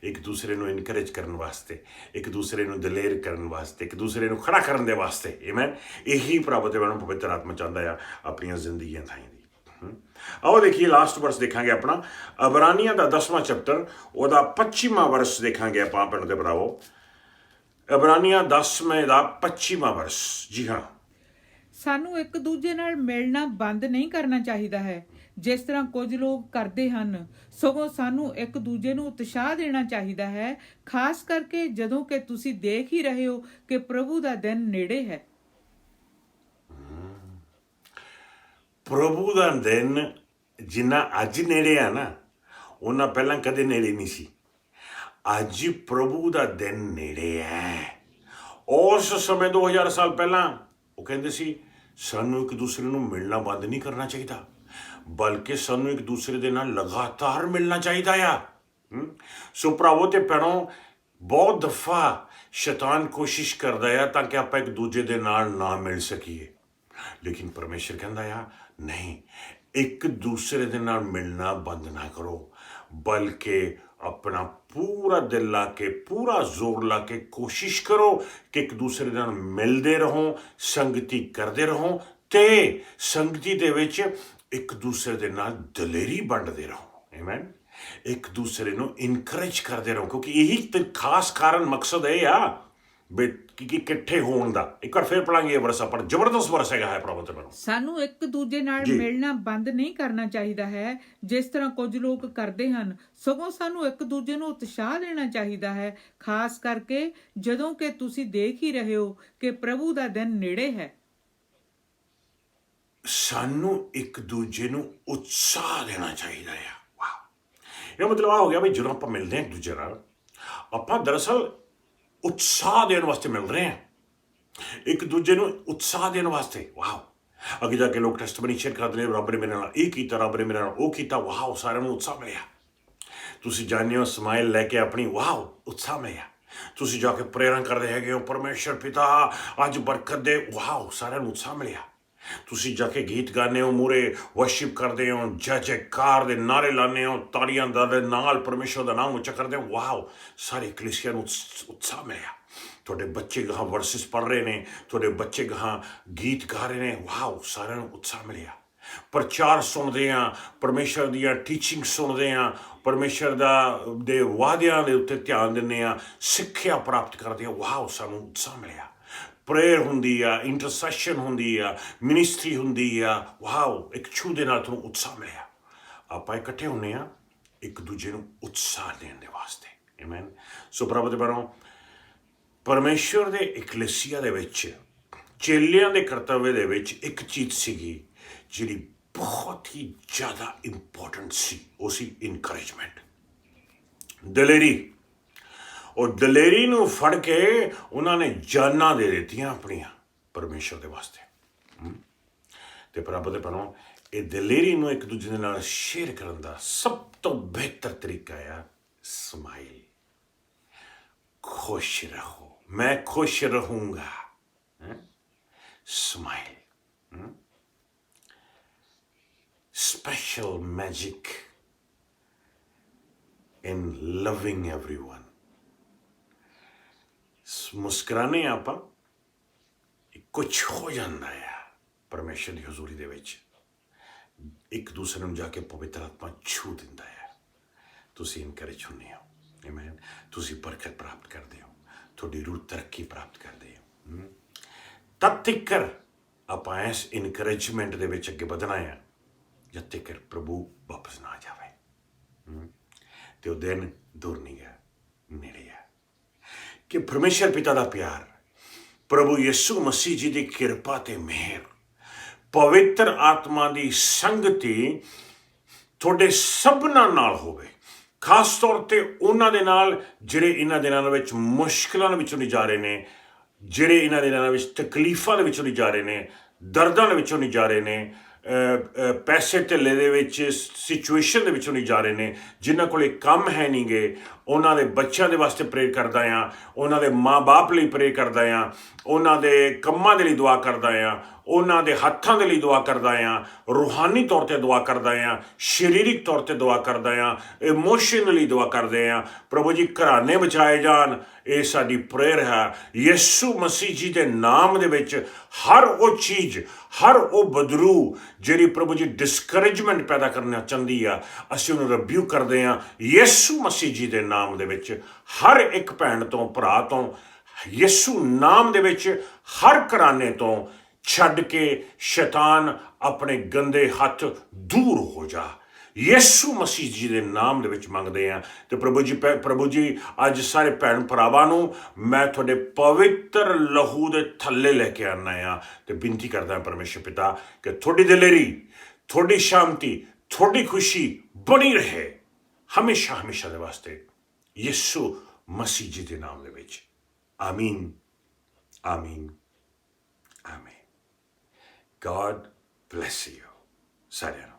ਇੱਕ ਦੂਸਰੇ ਨੂੰ ਇਨਕਰੇਜ ਕਰਨ ਵਾਸਤੇ, ਇੱਕ ਦੂਸਰੇ ਨੂੰ ਦਲੇਰ ਕਰਨ ਵਾਸਤੇ, ਇੱਕ ਦੂਸਰੇ ਨੂੰ ਖੜਾ ਕਰਨ ਦੇ ਵਾਸਤੇ। ਆਮੇਨ। ਇਹੀ ਪ੍ਰਭੂ ਤੇ ਮੈਨੂੰ ਪਵਿੱਤਰ ਆਤਮਾ ਚਾਹੁੰਦਾ ਆ ਆਪਣੀਆਂ ਜ਼ਿੰਦਗੀਆਂ ਥਾਈਂ ਦੀ। ਆਓ ਦੇਖੀਏ ਲਾਸਟ ਵਰਸ ਦੇਖਾਂਗੇ ਆਪਣਾ ਅਬਰਾਨੀਆਂ ਦਾ 10ਵਾਂ ਚੈਪਟਰ, ਉਹਦਾ 25ਵਾਂ ਵਰਸ ਦੇਖਾਂਗੇ ਆਪਾਂ ਭੈਣੋ ਤੇ ਭਰਾਵੋ। ਅਬਰਾਨੀਆਂ 10ਵੇਂ ਦਾ 25ਵਾਂ ਵਰਸ। ਜੀ ਹਾਂ, ਸਾਨੂੰ ਇੱਕ ਦੂਜੇ ਨਾਲ ਮਿਲਣਾ ਬੰਦ ਨਹੀਂ ਕਰਨਾ ਚਾਹੀਦਾ ਹੈ, ਜਿਸ ਤਰ੍ਹਾਂ ਕੁਝ ਲੋਕ ਕਰਦੇ ਹਨ। ਸਗੋਂ ਸਾਨੂੰ ਇੱਕ ਦੂਜੇ ਨੂੰ ਉਤਸ਼ਾਹ ਦੇਣਾ ਚਾਹੀਦਾ ਹੈ, ਖਾਸ ਕਰਕੇ ਜਦੋਂ ਕਿ ਤੁਸੀਂ ਦੇਖ ਹੀ ਰਹੇ ਹੋ ਕਿ ਪ੍ਰਭੂ ਦਾ ਦਿਨ ਨੇੜੇ ਹੈ। ਪ੍ਰਭੂ ਦਾ ਦਿਨ ਜਿੰਨਾ ਅੱਜ ਨੇੜੇ ਆ ਨਾ, ਉਹਨਾਂ ਪਹਿਲਾਂ ਕਦੇ ਨੇੜੇ ਨਹੀਂ ਸੀ। ਅੱਜ ਪ੍ਰਭੂ ਦਾ ਦਿਨ ਨੇੜੇ ਹੈ। ਉਸ ਸਮੇਂ 2000 ਸਾਲ ਪਹਿਲਾਂ ਉਹ ਕਹਿੰਦੇ ਸੀ ਸਾਨੂੰ ਇੱਕ ਦੂਸਰੇ ਨੂੰ ਮਿਲਣਾ ਬੰਦ ਨਹੀਂ ਕਰਨਾ ਚਾਹੀਦਾ, ਬਲਕਿ ਸਾਨੂੰ ਇੱਕ ਦੂਸਰੇ ਦੇ ਨਾਲ ਲਗਾਤਾਰ ਮਿਲਣਾ ਚਾਹੀਦਾ ਆ। ਸੋ ਭਰਾਵੋ ਤੇ ਭੈਣੋ, ਬਹੁਤ ਦਫਾ ਸ਼ੈਤਾਨ ਕੋਸ਼ਿਸ਼ ਕਰਦਾ ਆ ਤਾਂ ਕਿ ਆਪਾਂ ਇੱਕ ਦੂਜੇ ਦੇ ਨਾਲ ਨਾ ਮਿਲ ਸਕੀਏ, ਲੇਕਿਨ ਪਰਮੇਸ਼ਰ ਕਹਿੰਦਾ ਆ ਨਹੀਂ, ਇੱਕ ਦੂਸਰੇ ਦੇ ਨਾਲ ਮਿਲਣਾ ਬੰਦ ਨਾ ਕਰੋ, ਬਲਕਿ ਆਪਣਾ ਪੂਰਾ ਦਿਲ ਲਾ ਕੇ, ਪੂਰਾ ਜ਼ੋਰ ਲਾ ਕੇ ਕੋਸ਼ਿਸ਼ ਕਰੋ ਕਿ ਇੱਕ ਦੂਸਰੇ ਨਾਲ ਮਿਲਦੇ ਰਹੋ, ਸੰਗਤੀ ਕਰਦੇ ਰਹੋ ਤੇ ਸੰਗਤੀ ਦੇ ਵਿੱਚ ਇੱਕ ਦੂਸਰੇ ਦੇ ਨਾਲ ਦਲੇਰੀ ਵੰਡਦੇ ਰਹੋ। ਆਮੇਨ। ਇੱਕ ਦੂਸਰੇ ਨੂੰ ਇਨਕਰੇਜ ਕਰਦੇ ਰਹੋ, ਕਿਉਂਕਿ ਇਹੀ ਤੇ ਖਾਸ ਕਾਰਨ ਮਕਸਦ ਇਹ ਆ ਕਿ ਇਕੱਠੇ ਹੋਣ ਦਾ। ਇੱਕ ਵਾਰ ਫਿਰ ਪੜਾਂਗੇ ਇਹ ਵਰਸ, ਆਪਾਂ ਜ਼ਬਰਦਸਤ ਵਰਸ ਹੈਗਾ ਹੈ ਪ੍ਰਭੂ ਤੇ ਭੈਣੋ। ਸਾਨੂੰ ਇੱਕ ਦੂਜੇ ਨਾਲ ਮਿਲਣਾ ਬੰਦ ਨਹੀਂ ਕਰਨਾ ਚਾਹੀਦਾ ਹੈ, ਜਿਸ ਤਰ੍ਹਾਂ ਕੁਝ ਲੋਕ ਕਰਦੇ ਹਨ। ਸਗੋਂ ਸਾਨੂੰ ਇੱਕ ਦੂਜੇ ਨੂੰ ਉਤਸ਼ਾਹ ਦੇਣਾ ਚਾਹੀਦਾ ਹੈ, ਖਾਸ ਕਰਕੇ ਜਦੋਂ ਕਿ ਤੁਸੀਂ ਦੇਖ ਹੀ ਰਹੇ ਹੋ ਕਿ ਪ੍ਰਭੂ ਦਾ ਦਿਨ ਨੇੜੇ ਹੈ। ਸਾਨੂੰ ਇੱਕ ਦੂਜੇ ਨੂੰ ਉਤਸ਼ਾਹ ਦੇਣਾ ਚਾਹੀਦਾ ਆ। ਵਾਹ, ਇਹ ਮਤਲਬ ਆ ਹੋ ਗਿਆ ਵੀ ਜਦੋਂ ਆਪਾਂ ਮਿਲਦੇ ਹਾਂ ਇੱਕ ਦੂਜੇ ਨਾਲ, ਆਪਾਂ ਦਰਅਸਲ ਉਤਸ਼ਾਹ ਦੇਣ ਵਾਸਤੇ ਮਿਲ ਰਹੇ ਹਾਂ, ਇੱਕ ਦੂਜੇ ਨੂੰ ਉਤਸ਼ਾਹ ਦੇਣ ਵਾਸਤੇ। ਵਾਹ, ਅੱਗੇ ਜਾ ਕੇ ਲੋਕ ਟੈਸਟਮਨੀ ਸ਼ੇਅਰ ਕਰਦੇ ਨੇ, ਰੱਬ ਨੇ ਮੇਰੇ ਨਾਲ ਇਹ ਕੀਤਾ, ਰੱਬ ਨੇ ਮੇਰੇ ਨਾਲ ਉਹ ਕੀਤਾ। ਵਾਹ, ਸਾਰਿਆਂ ਨੂੰ ਉਤਸ਼ਾਹ ਮਿਲਿਆ। ਤੁਸੀਂ ਜਾਣਦੇ ਹੋ ਸਮਾਈਲ ਲੈ ਕੇ ਆਪਣੀ, ਵਾਹ, ਉਤਸ਼ਾਹ ਮਿਲਿਆ। ਤੁਸੀਂ ਜਾ ਕੇ ਪ੍ਰੇਰਨਾ ਕਰਦੇ ਹੈਗੇ ਹੋ, ਪਰਮੇਸ਼ਰ ਪਿਤਾ ਅੱਜ ਬਰਕਤ ਦੇ, ਵਾਹ, ਸਾਰਿਆਂ ਨੂੰ ਉਤਸ਼ਾਹ ਮਿਲਿਆ। ਤੁਸੀਂ ਜਾ ਕੇ ਗੀਤ ਗਾਉਂਦੇ ਹੋ, ਮੂਹਰੇ ਵਰਸ਼ਿਪ ਕਰਦੇ ਹੋ, ਜੈ ਜੈਕਾਰ ਦੇ ਨਾਰੇ ਲਾਉਂਦੇ ਹੋ, ਤਾੜੀਆਂ ਦੇ ਨਾਲ ਪਰਮੇਸ਼ਰ ਦਾ ਨਾਮ ਉੱਚਾ ਕਰਦੇ ਹੋ। ਵਾਹ, ਸਾਰੇ ਕਲੀਸਿਆ ਨੂੰ ਉਤਸ਼ਾਹ ਮਿਲਿਆ। ਤੁਹਾਡੇ ਬੱਚੇ ਗਾਹਾਂ ਵਰਸਿਸ ਪੜ੍ਹ ਰਹੇ ਨੇ, ਤੁਹਾਡੇ ਬੱਚੇ ਗਾਹਾਂ ਗੀਤ ਗਾ ਰਹੇ ਨੇ। ਵਾਹ, ਸਾਰਿਆਂ ਨੂੰ ਉਤਸ਼ਾਹ ਮਿਲਿਆ। ਪ੍ਰਚਾਰ ਸੁਣਦੇ ਹਾਂ, ਪਰਮੇਸ਼ਰ ਦੀਆਂ ਟੀਚਿੰਗ ਸੁਣਦੇ ਹਾਂ, ਪਰਮੇਸ਼ਰ ਦੇ ਵਾਅਦਿਆਂ ਦੇ ਉੱਤੇ ਧਿਆਨ ਦਿੰਦੇ ਹਾਂ, ਸਿੱਖਿਆ ਪ੍ਰਾਪਤ ਕਰਦੇ ਹਾਂ। ਵਾਹ, ਸਾਨੂੰ ਉਤਸ਼ਾਹ ਮਿਲਿਆ। ਪ੍ਰੇਅਰ ਹੁੰਦੀ ਆ, ਇੰਟਰਸੈਸ਼ਨ ਹੁੰਦੀ ਆ, ਮਿਨਿਸਟਰੀ ਹੁੰਦੀ ਆ। ਵਾਹ, ਇੱਕ ਛੂ ਦੇ ਨਾਲ ਤੁਹਾਨੂੰ ਉਤਸ਼ਾਹ ਮਿਲਿਆ। ਆਪਾਂ ਇਕੱਠੇ ਹੁੰਦੇ ਹਾਂ ਇੱਕ ਦੂਜੇ ਨੂੰ ਉਤਸ਼ਾਹ ਦੇਣ ਦੇ ਵਾਸਤੇ। ਆਮੇਨ। ਸੋ ਪ੍ਰਭੂ ਦੇ ਭੈਣੋ, ਪਰਮੇਸ਼ਰ ਦੇ ਇਕਲੇਸੀਆ ਦੇ ਵਿੱਚ, ਚੇਲਿਆਂ ਦੇ ਕਰਤੱਵ ਦੇ ਵਿੱਚ ਇੱਕ ਚੀਜ਼ ਸੀਗੀ ਜਿਹੜੀ ਬਹੁਤ ਹੀ ਜ਼ਿਆਦਾ ਇੰਪੋਰਟੈਂਟ ਸੀ, ਉਹ ਸੀ ਇਨਕਰੇਜਮੈਂਟ, ਦਲੇਰੀ। ਉਹ ਦਲੇਰੀ ਨੂੰ ਫੜ ਕੇ ਉਹਨਾਂ ਨੇ ਜਾਨਾਂ ਦੇ ਦਿੱਤੀਆਂ ਆਪਣੀਆਂ ਪਰਮੇਸ਼ਰ ਦੇ ਵਾਸਤੇ। ਤੇ ਪ੍ਰਭੂ ਦੇ ਭੈਣੋ, ਇਹ ਦਲੇਰੀ ਨੂੰ ਇੱਕ ਦੂਜੇ ਦੇ ਨਾਲ ਸ਼ੇਅਰ ਕਰਨ ਦਾ ਸਭ ਤੋਂ ਬਿਹਤਰ ਤਰੀਕਾ ਆ ਸਮਾਈਲ। ਖੁਸ਼ ਰਹੋ, मैं खुश रहूंगा। Smile, special magic in loving everyone. ਮੁਸਕਰਾਨੇ ਆਪਾਂ ਕੁਝ ਹੋ ਜਾਂਦਾ ਆ ਪਰਮੇਸ਼ਰ ਦੀ ਹਜ਼ੂਰੀ ਦੇ ਵਿੱਚ। ਇੱਕ ਦੂਸਰੇ ਨੂੰ ਜਾ ਕੇ ਪਵਿੱਤਰ ਆਤਮਾ ਛੂ ਦਿੰਦਾ ਹੈ। ਤੁਸੀਂ ਇਨਕਰੇਜ ਹੁੰਦੇ ਹੋ, ਆਮੀਨ। ਤੁਸੀਂ ਬਰਕਤ ਪ੍ਰਾਪਤ ਕਰਦੇ ਹੋ, ਤੁਹਾਡੀ ਰੂਹ ਤਰੱਕੀ ਪ੍ਰਾਪਤ ਕਰਦੇ ਹੋ। ਤਦ ਤੱਕ ਆਪਾਂ ਇਸ ਇਨਕਰੇਜਮੈਂਟ ਦੇ ਵਿੱਚ ਅੱਗੇ ਵਧਣਾ ਆ ਜਦ ਤੱਕ ਪ੍ਰਭੂ ਵਾਪਸ ਨਾ ਜਾਵੇ। ਤੇ ਉਹ ਦਿਨ ਦੂਰ ਨਹੀਂ ਹੈ, ਨੇੜੇ ਹੈ। ਕਿ ਪਰਮੇਸ਼ਰ ਪਿਤਾ ਦਾ ਪਿਆਰ, ਪ੍ਰਭੂ ਯਿਸੂ ਮਸੀਹ ਜੀ ਦੀ ਕਿਰਪਾ ਤੇ ਮਿਹਰ, ਪਵਿੱਤਰ ਆਤਮਾ ਦੀ ਸੰਗਤੀ ਤੁਹਾਡੇ ਸਭਨਾਂ ਨਾਲ ਹੋਵੇ। ਖਾਸ ਤੌਰ ਤੇ ਉਹਨਾਂ ਦੇ ਨਾਲ ਜਿਹੜੇ ਇਹਨਾਂ ਦਿਨਾਂ ਦੇ ਵਿੱਚ ਮੁਸ਼ਕਿਲਾਂ ਦੇ ਵਿੱਚੋਂ ਨਹੀਂ ਜਾ ਰਹੇ ਨੇ, ਜਿਹੜੇ ਇਹਨਾਂ ਦਿਨਾਂ ਵਿੱਚ ਤਕਲੀਫਾਂ ਦੇ ਵਿੱਚੋਂ ਨਹੀਂ ਜਾ ਰਹੇ ਨੇ, ਦਰਦਾਂ ਦੇ ਵਿੱਚੋਂ ਨਹੀਂ ਜਾ ਰਹੇ ਨੇ, ਪੈਸੇ ਢਿੱਲੇ ਦੇ ਵਿੱਚ ਸਿਚੁਏਸ਼ਨ ਦੇ ਵਿੱਚੋਂ ਨਹੀਂ ਜਾ ਰਹੇ ਨੇ, ਜਿਨ੍ਹਾਂ ਕੋਲੇ ਕੰਮ ਹੈ ਨਹੀਂ ਗੇ, ਉਹਨਾਂ ਦੇ ਬੱਚਿਆਂ ਦੇ ਵਾਸਤੇ ਪ੍ਰੇ ਕਰਦਾ ਹਾਂ, ਉਹਨਾਂ ਦੇ ਮਾਂ-ਬਾਪ ਲਈ ਪ੍ਰੇ ਕਰਦਾ ਹਾਂ, ਉਹਨਾਂ ਦੇ ਕੰਮਾਂ ਦੇ ਲਈ ਦੁਆ ਕਰਦਾ ਹਾਂ, ਉਹਨਾਂ ਦੇ ਹੱਥਾਂ ਦੇ ਲਈ ਦੁਆ ਕਰਦਾ ਹਾਂ, ਰੂਹਾਨੀ ਤੌਰ 'ਤੇ ਦੁਆ ਕਰਦਾ ਹਾਂ, ਸਰੀਰਕ ਤੌਰ 'ਤੇ ਦੁਆ ਕਰਦਾ ਹਾਂ, ਇਮੋਸ਼ਨਲੀ ਦੁਆ ਕਰਦੇ ਹਾਂ। ਪ੍ਰਭੂ ਜੀ ਘਰਾਣੇ ਬਚਾਏ ਜਾਣ, ਇਹ ਸਾਡੀ ਪ੍ਰੇਅਰ ਹੈ। ਯਿਸੂ ਮਸੀਹ ਜੀ ਦੇ ਨਾਮ ਦੇ ਵਿੱਚ ਹਰ ਉਹ ਚੀਜ਼, ਹਰ ਉਹ ਬਦਰੂ ਜਿਹੜੀ ਪ੍ਰਭੂ ਜੀ ਡਿਸਕਰੇਜਮੈਂਟ ਪੈਦਾ ਕਰਨਾ ਚਾਹੁੰਦੀ ਆ, ਅਸੀਂ ਉਹਨੂੰ ਰਿਬਿਊ ਕਰਦੇ ਹਾਂ ਯਿਸੂ ਮਸੀਹ ਜੀ ਦੇ ਨਾਮ ਦੇ ਵਿੱਚ। ਹਰ ਇੱਕ ਭੈਣ ਤੋਂ, ਭਰਾ ਤੋਂ, ਯਿਸੂ ਨਾਮ ਦੇ ਵਿੱਚ ਹਰ ਘਰਾਣੇ ਤੋਂ ਛੱਡ ਕੇ ਸ਼ੈਤਾਨ ਆਪਣੇ ਗੰਦੇ ਹੱਥ ਦੂਰ ਹੋ ਜਾ। ਯਿਸੂ ਮਸੀਹ ਜੀ ਦੇ ਨਾਮ ਦੇ ਵਿੱਚ ਮੰਗਦੇ ਹਾਂ। ਤੇ ਪ੍ਰਭੂ ਜੀ ਅੱਜ ਸਾਰੇ ਭੈਣ ਭਰਾਵਾਂ ਨੂੰ ਮੈਂ ਤੁਹਾਡੇ ਪਵਿੱਤਰ ਲਹੂ ਦੇ ਥੱਲੇ ਲੈ ਕੇ ਆਉਣਾ ਆ ਤੇ ਬੇਨਤੀ ਕਰਦਾ ਪਰਮੇਸ਼ਰ ਪਿਤਾ ਕਿ ਤੁਹਾਡੀ ਦਲੇਰੀ, ਤੁਹਾਡੀ ਸ਼ਾਂਤੀ, ਤੁਹਾਡੀ ਖੁਸ਼ੀ ਬਣੀ ਰਹੇ ਹਮੇਸ਼ਾ ਹਮੇਸ਼ਾ ਦੇ ਵਾਸਤੇ, ਯਿਸੂ ਮਸੀਹ ਜੀ ਦੇ ਨਾਮ ਦੇ ਵਿੱਚ। ਆਮੀਨ, ਆਮੀਨ, ਆਮੀਨ। God bless you, ਸਾਰਿਆਂ ਨੂੰ।